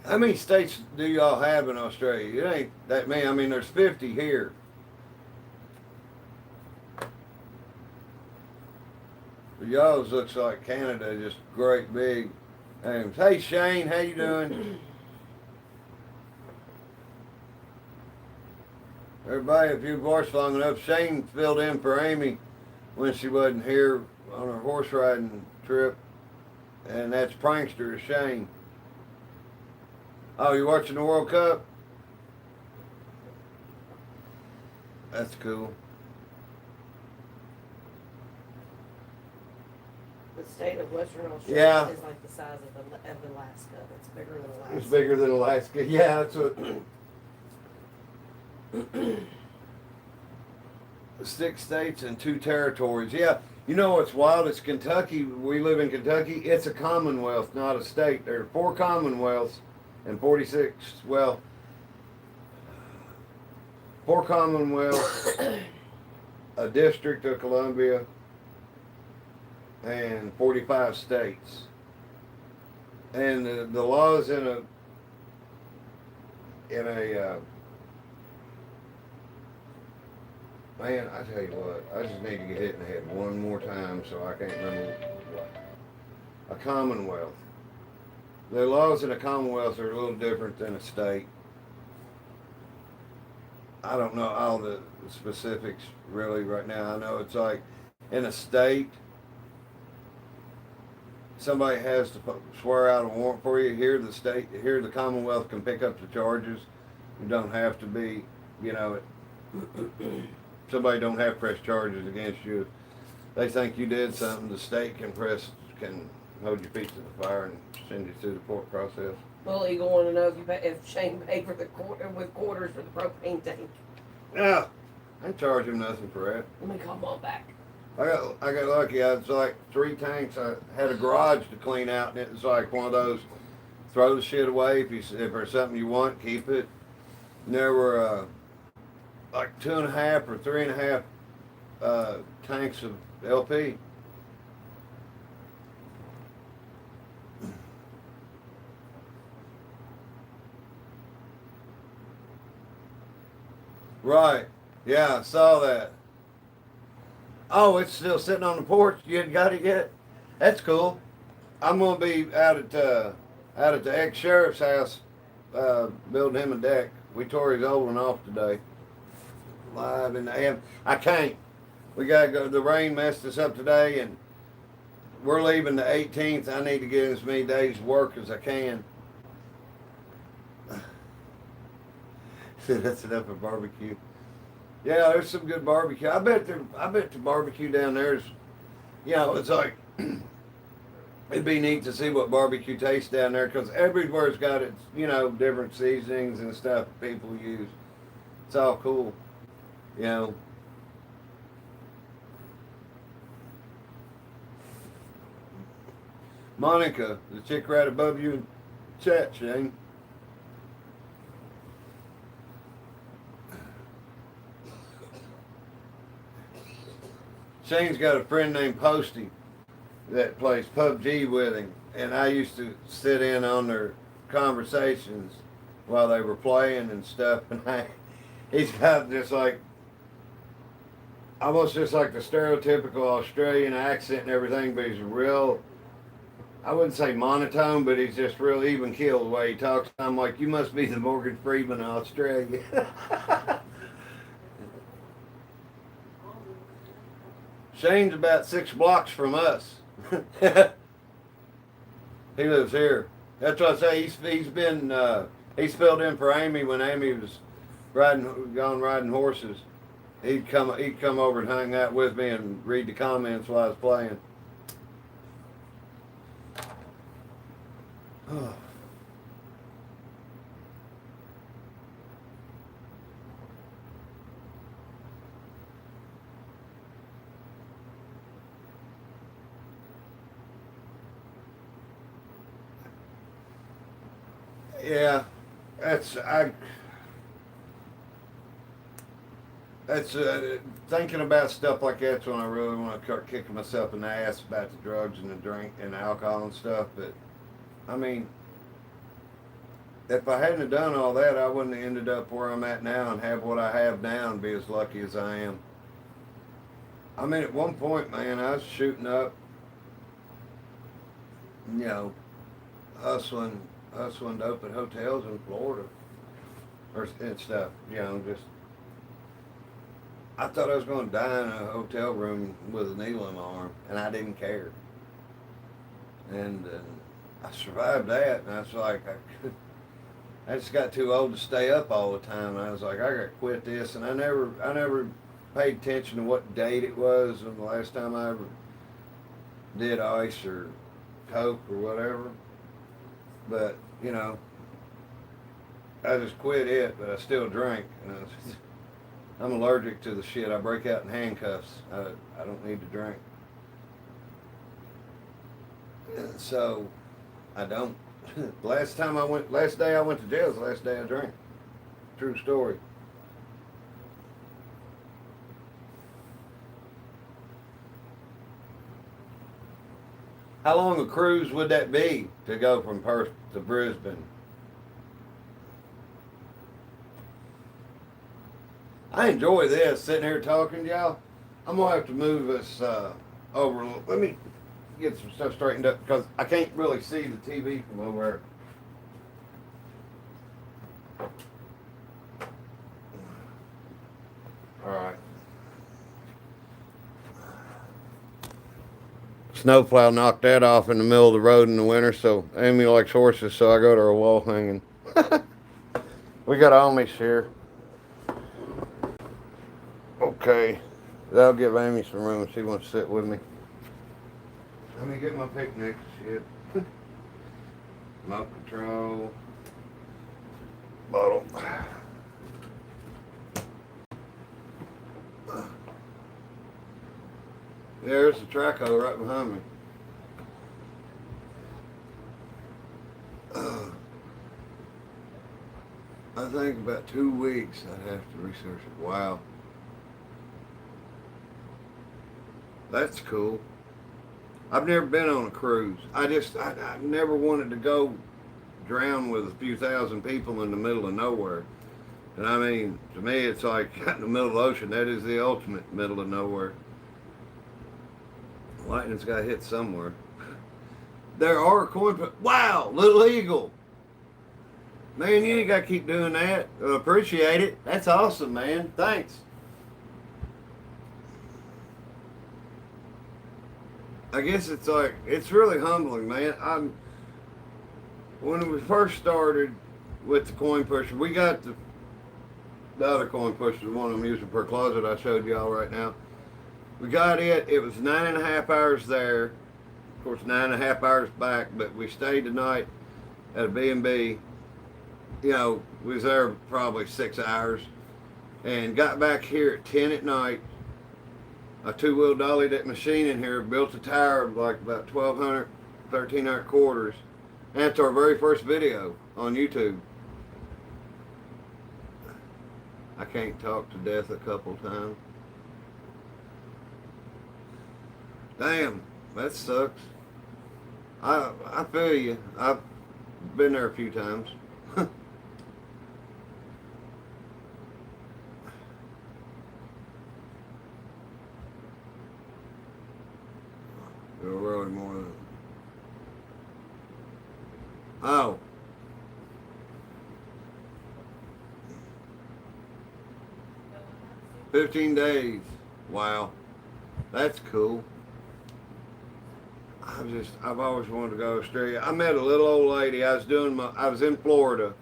How many states do y'all have in Australia? It ain't that many. I mean, there's 50 here. But y'all's looks like Canada, just great big names. Hey Shane, how you doing? Everybody, if you've watched long enough, Shane filled in for Amy when she wasn't here on her horse riding trip, and that's prankster Shane. Oh, you watching the World Cup? That's cool. The state of Western Australia is like the size of Alaska. It's bigger than Alaska. It's bigger than Alaska. Yeah, that's what. 6 states and 2 territories. Yeah, you know what's wild? It's Kentucky. We live in Kentucky. It's a commonwealth, not a state. There are 4 commonwealths and 46. Well, 4 commonwealths, a district of Columbia, and 45 states. And the laws in a man, I tell you what, I just need to get hit in the head one more time so I can't remember what. A commonwealth. The laws in a commonwealth are a little different than a state. I don't know all the specifics really right now. I know it's like in a state, somebody has to swear out a warrant for you. Here, the state, here, the Commonwealth can pick up the charges. You don't have to be, you know, somebody don't have to press charges against you. They think you did something. The state can hold your feet to the fire and send you through the court process. Well, Eagle want to know if Shane paid for the with quarters for the propane tank. Yeah, I didn't charge him nothing for that. Let me come on back. I got lucky. I was like 3 tanks. I had a garage to clean out, and it was like one of those throw the shit away if there's something you want, keep it. And there were like 2.5 or 3.5 tanks of LP. Right. Yeah, I saw that. Oh, it's still sitting on the porch. You hadn't got it yet? That's cool. I'm gonna be out at the ex-sheriff's house, building him a deck. We tore his old one off today. Live in the AM. I can't. We gotta go. The rain messed us up today, and we're leaving the 18th. I need to get as many days work as I can. That's enough of barbecue. Yeah, there's some good barbecue. I bet the barbecue down there is, you know, it's like it'd be neat to see what barbecue tastes down there because everywhere's got its, you know, different seasonings and stuff people use. It's all cool, you know. Monica, the chick right above you in chat, Shane. Shane's got a friend named Posty that plays PUBG with him, and I used to sit in on their conversations while they were playing and stuff. And he's got just like almost just like the stereotypical Australian accent and everything, but he's real. I wouldn't say monotone, but he's just real even keel the way he talks. I'm like, you must be the Morgan Freeman of Australia. Shane's about 6 blocks from us. He lives here. That's what I say. He's been he filled in for Amy when Amy was gone riding horses. He'd come over and hang out with me and read the comments while I was playing. Yeah, that's thinking about stuff like that's when I really want to start kicking myself in the ass about the drugs and the drink and the alcohol and stuff. But I mean, if I hadn't have done all that, I wouldn't have ended up where I'm at now and have what I have now and be as lucky as I am. I mean, at one point, man, I was shooting up, you know, hustling dope at hotels in Florida and stuff, you know, just I thought I was going to die in a hotel room with a needle in my arm, and I didn't care. And I survived that, and I was like, I just got too old to stay up all the time. And I was like, I got to quit this, and I never paid attention to what date it was and the last time I ever did ice or coke or whatever. But, you know, I just quit it, but I still drink. And I'm allergic to the shit. I break out in handcuffs. I don't need to drink. And so, I don't. Last day I went to jail was the last day I drank. True story. How long a cruise would that be to go from Perth to Brisbane? I enjoy this, sitting here talking to y'all. I'm going to have to move us over a little. Let me get some stuff straightened up because I can't really see the TV from over there. Snowplow knocked that off in the middle of the road in the winter, so Amy likes horses, so I got her a wall hanging. We got Amish here. Okay, that'll give Amy some room if she wants to sit with me. Let me get my picnic shit. Smoke control. Bottle. There's the track hole right behind me. I think about 2 weeks I'd have to research it. Wow. That's cool. I've never been on a cruise. I never wanted to go drown with a few thousand people in the middle of nowhere. And I mean, to me, it's like in the middle of the ocean. That is the ultimate middle of nowhere. Lightning's got to hit somewhere. There are wow, little eagle. Man, you ain't got to keep doing that. Appreciate it. That's awesome, man. Thanks. I guess it's like, it's really humbling, man. When we first started with the Coinpushing, we got the other Coinpushing, the one I'm using per closet I showed y'all right now. We got it. It was 9.5 hours there. Of course, 9.5 hours back, but we stayed the night at a B&B. You know, we was there probably 6 hours and got back here at 10 at night. I two-wheel dollied that machine in here, built a tower of like about 1,200, 1,300 quarters. And that's our very first video on YouTube. I can't talk to death a couple times. Damn, that sucks. I feel you. I've been there a few times. Really more than... Oh. $15 days. Wow. That's cool. I've always wanted to go to Australia. I met a little old lady. I was in Florida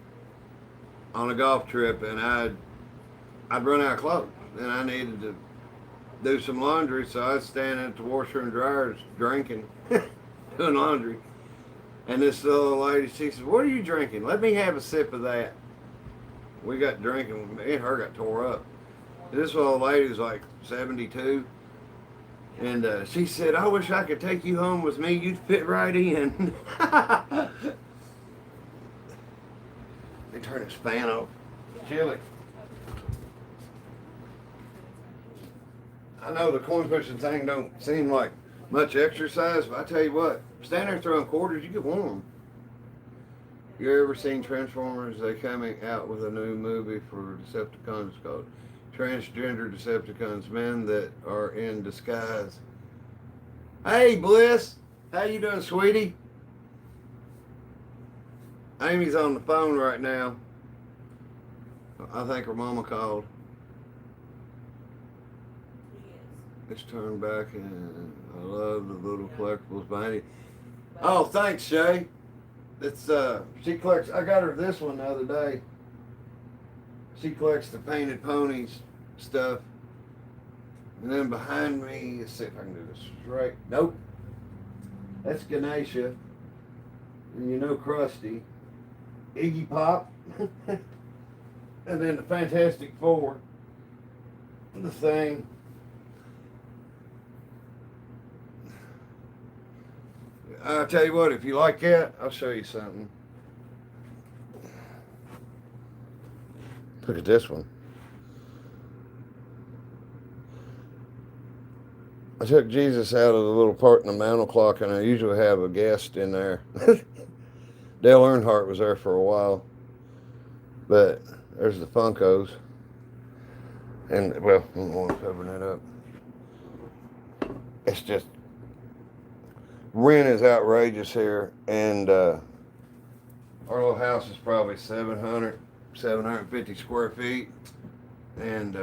on a golf trip, and I'd run out of clothes, and I needed to do some laundry, so I was standing at the washer and dryers drinking, doing laundry. And this little lady, she said, "What are you drinking? Let me have a sip of that." We got drinking, me and her got tore up. This little lady was like 72. And she said, "I wish I could take you home with me. You'd fit right in." Let me turn this fan off. Chilly. I know the coin pushing thing don't seem like much exercise, but I tell you what, stand there throwing quarters, you get warm. You ever seen Transformers? They coming out with a new movie for Decepticons called Transgender Decepticons, men that are in disguise. Hey, Bliss, how you doing, sweetie? Amy's on the phone right now. I think her mama called. Let's turn back, and I love the little collectibles behind it. Oh, thanks, Shay. It's she collects. I got her this one the other day. She collects the painted ponies stuff. And then behind me, let's see if I can do this straight. Nope. That's Ganesha. And you know Krusty. Iggy Pop. And then the Fantastic Four. The Thing. I'll tell you what, if you like that, I'll show you something. Look at this one. I took Jesus out of the little part in the mantel clock, and I usually have a guest in there. Dale Earnhardt was there for a while. But there's the Funkos. And, well, I don't want to cover that up. It's just, rent is outrageous here, and our little house is probably 750 square feet, and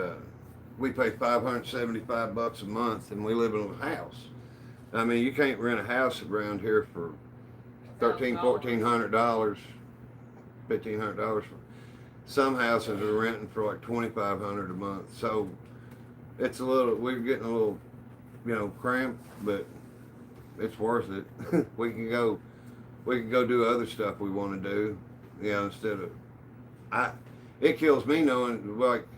we pay $575 a month, and we live in a house. I mean, you can't rent a house around here for $1,400, $1,500. Some houses are renting for like $2,500 a month. So it's we're getting a little, cramped, but it's worth it. we can go do other stuff we want to do, instead of, it kills me knowing, like,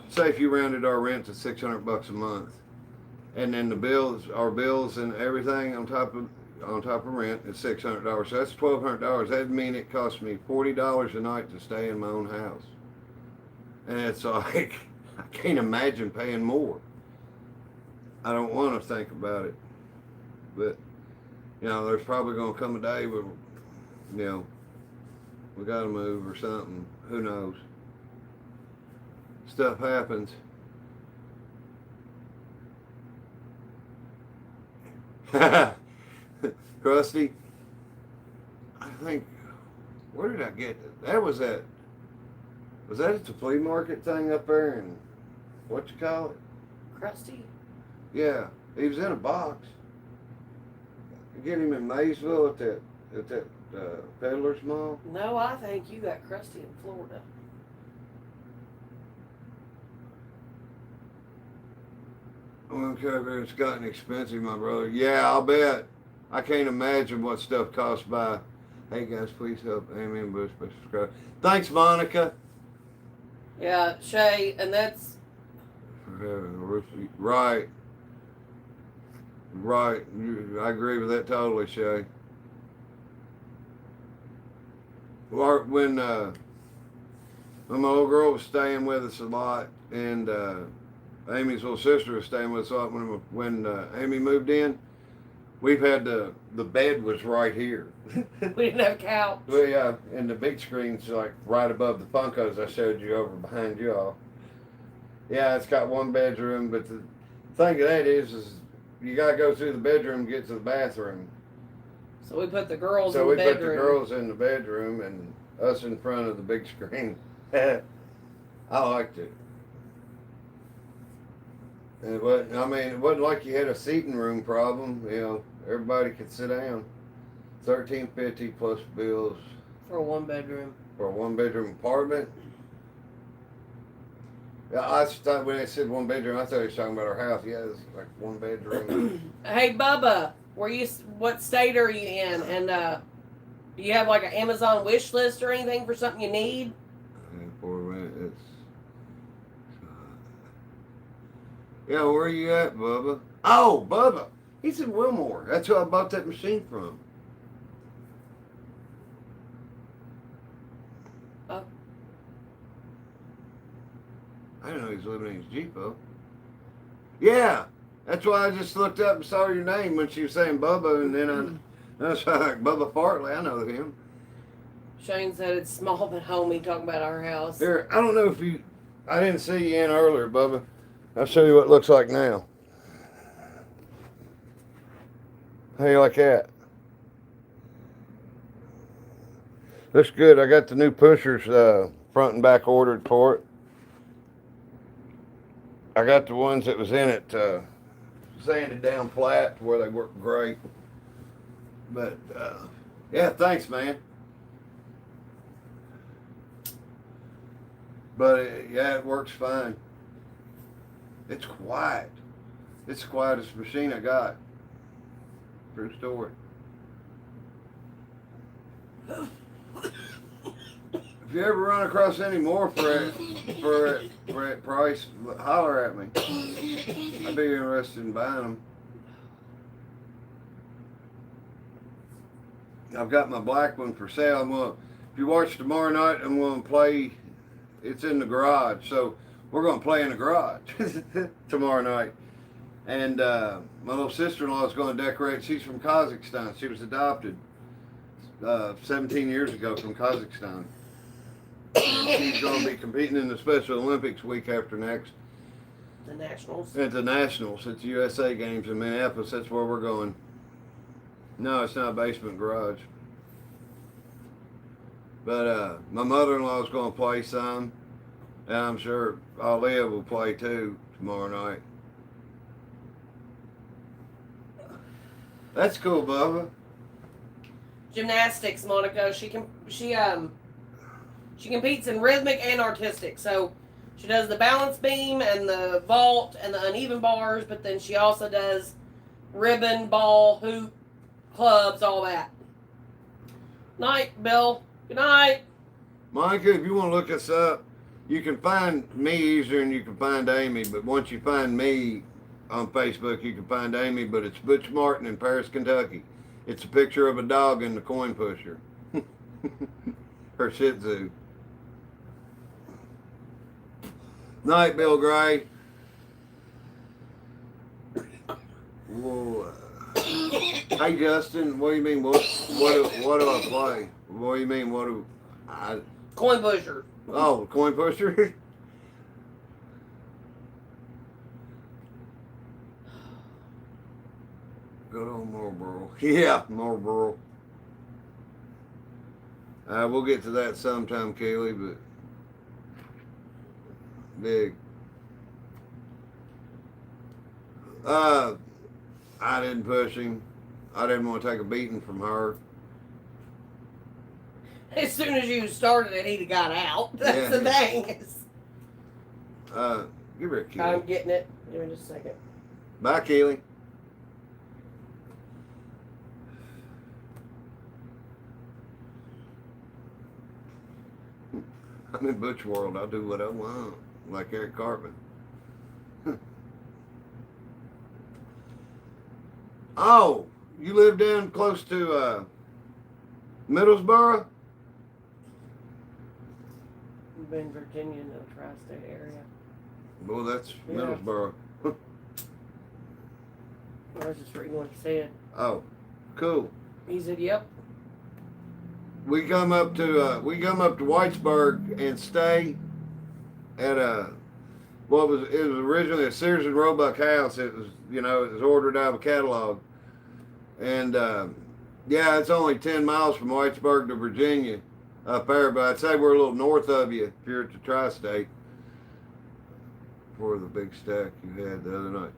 say if you rounded our rent to $600 a month, and then our bills and everything on top of rent is $600. So that's $1,200. That'd mean it costs me $40 a night to stay in my own house. And it's like, I can't imagine paying more. I don't want to think about it. But, there's probably going to come a day where, we got to move or something. Who knows? Stuff happens. Krusty, I think, where did I get that? Was that at the flea market thing up there in, what you call it? Krusty? Yeah, he was in a box. You get him in Maysville at that Peddler's Mall? No, I think you got Krusty in Florida. Okay, it's gotten expensive, my brother. Yeah, I'll bet. I can't imagine what stuff costs by. Hey guys, please help Amy and Butch by subscribe. Thanks, Monica. Yeah, Shay, and that's right. Right. I agree with that totally, Shay. When my little girl was staying with us a lot, and Amy's little sister was staying with us a lot, when Amy moved in, we've had the bed was right here. We didn't have a couch. Well, yeah, and the big screen's like right above the Funkos I showed you over behind you all. Yeah, it's got one bedroom, but the thing of that is you gotta go through the bedroom to get to the bathroom. So we put the girls in the bedroom. So we put the girls in the bedroom and us in front of the big screen. I liked it. And it wasn't like you had a seating room problem. Everybody could sit down. $1,350 plus bills For a one bedroom. for a one bedroom apartment. Yeah, I thought when they said one bedroom, I thought he was talking about our house. Yeah, it's like one bedroom. Hey Bubba, what state are you in? And do you have like an Amazon wish list or anything for something you need? Yeah, where are you at, Bubba? Oh, Bubba. He's in Wilmore. That's who I bought that machine from. Oh. I didn't know he was living in his Jeep, though. Yeah, that's why I just looked up and saw your name when she was saying Bubba, and then I was like, Bubba Fartley, I know him. Shane said it's small but homey, talking about our house. Here, I don't know if I didn't see you in earlier, Bubba. I'll show you what it looks like now. How you like that? Looks good. I got the new pushers front and back ordered for it. I got the ones that was in it sanded down flat where they work great. But yeah, thanks, man. But yeah, it works fine. It's quiet. It's the quietest machine I got. True story. If you ever run across any more for that price, holler at me. I'd be interested in buying them. I've got my black one for sale. If you watch tomorrow night, I'm going to play. It's in the garage, so we're going to play in the garage tomorrow night. And my little sister-in-law is going to decorate. She's from Kazakhstan. She was adopted 17 years ago from Kazakhstan. And she's going to be competing in the Special Olympics week after next. The Nationals? At the Nationals. At the USA Games in Minneapolis. That's where we're going. No, it's not a basement garage. But my mother-in-law is going to play some. And I'm sure Aaliyah will play too tomorrow night. That's cool, Bubba. Gymnastics, Monica. She competes in rhythmic and artistic. So she does the balance beam and the vault and the uneven bars, but then she also does ribbon, ball, hoop, clubs, all that. Night, Bill. Good night. Monica, if you want to look us up, you can find me easier than you can find Amy. But once you find me on Facebook, you can find Amy. But it's Butch Martin in Paris, Kentucky. It's a picture of a dog in the coin pusher. Her Shih Tzu. Night, Bill Gray. Whoa. Hey, Justin. What do you mean? What do I play? What do you mean? What do I? Coin pusher. Oh, coin pusher. Good old Marlboro. Yeah, Marlboro. We'll get to that sometime, Kaylee, but big. I didn't push him. I didn't want to take a beating from her. As soon as you started it, he'd have got out. That's the thing. Give her a kiss. I'm getting it. Give me just a second. Bye, Keely. I'm in Butch world. I'll do what I want, like Eric Cartman. Oh, you live down close to Middlesboro? I'm in Virginia in the tri-state area. Well, that's Yeah. Middlesboro. I was just reading what he said. Oh, cool. He said, "Yep." We come up to Whitesburg and stay at it was originally a Sears and Roebuck house. It was it was ordered out of a catalog, and yeah, it's only 10 miles from Whitesburg to Virginia up there, but I'd say we're a little north of you if you're at the tri-state. For the big stack you had the other night.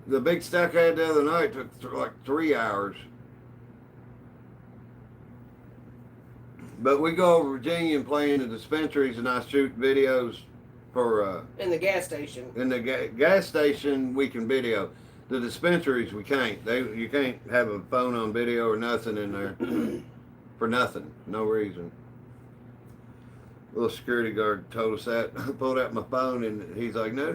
The big stack I had the other night took like 3 hours. But we go over Virginia and play in the dispensaries, and I shoot videos for In the gas station. in the gas station. We can video. The dispensaries we can't. You can't have a phone on video or nothing in there for nothing, no reason. Little security guard told us that. I pulled out my phone and he's like, no.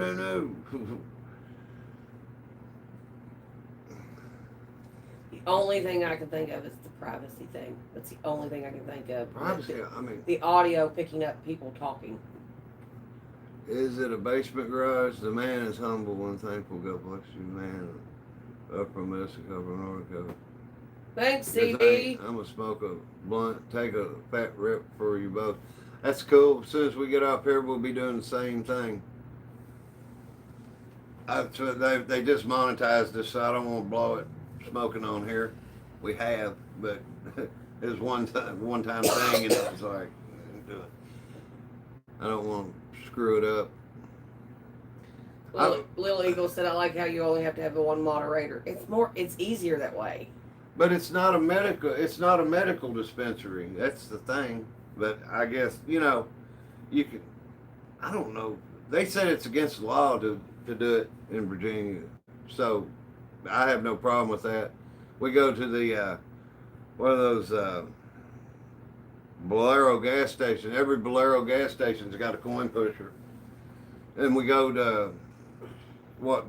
The only thing I can think of is the privacy thing. That's the only thing I can think of. Privacy, I mean. The audio picking up people talking. Is it a basement garage? The man is humble and thankful. God bless you, man. Up from Mexico, from North Dakota. Thanks, CD. I'm going to smoke a blunt, take a fat rip for you both. That's cool. As soon as we get up here, we'll be doing the same thing. They just monetized this, so I don't want to blow it smoking on here. We have, but it was one time thing, and it was like, I don't want to screw it up. Lil Eagle said, "I like how you only have to have the one moderator. It's easier that way." But it's not a medical dispensary. That's the thing. But I guess, you can, I don't know. They said it's against the law to do it in Virginia. So I have no problem with that. We go to the, one of those Bolero gas stations. Every Bolero gas station's got a coin pusher. And we go to,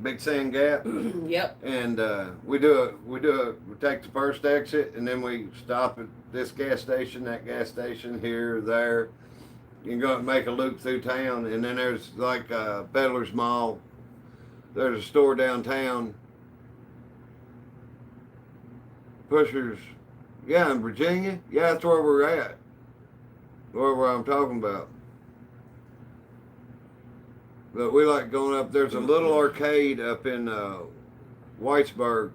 Big Sand Gap? Yep. And we take the first exit, and then we stop at this gas station, that gas station, here, there. You can go and make a loop through town, and then there's like Peddler's Mall. There's a store downtown. Pushers, yeah, in Virginia. Yeah, that's where we're at. Where I'm talking about. But we like going up. There's a little arcade up in Whitesburg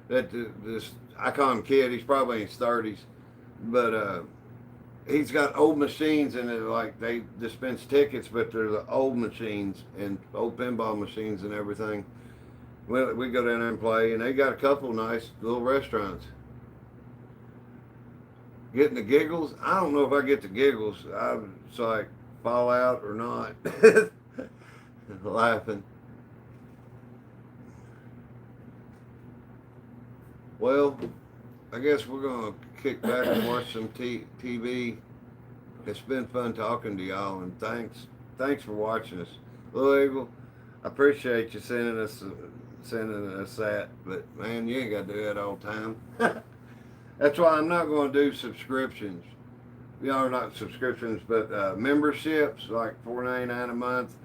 that this, I call him kid. He's probably in his 30s, but he's got old machines in it. Like they dispense tickets, but they're the old machines and old pinball machines and everything. we go down there and play, and they got a couple nice little restaurants. Getting the giggles? I don't know if I get the giggles. It's like fall out or not. Laughing. Well, I guess we're gonna kick back and watch some TV. It's been fun talking to y'all, and thanks for watching us. Little Eagle, I appreciate you sending us that, but man, you ain't got to do that all the time. That's why I'm not going to do subscriptions. Not subscriptions, but memberships, like $4.99 a month,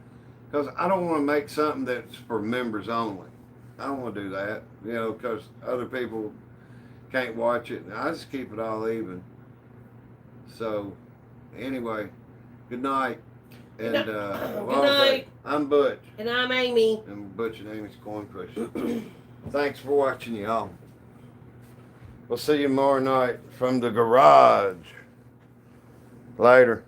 because I don't want to make something that's for members only. I don't want to do that, because other people can't watch it, and I just keep it all even. So, anyway, good night. And good night. I'm Butch. And I'm Amy. And Butch and Amy's Coinpushing. Thanks for watching, y'all. We'll see you tomorrow night from the garage. Later.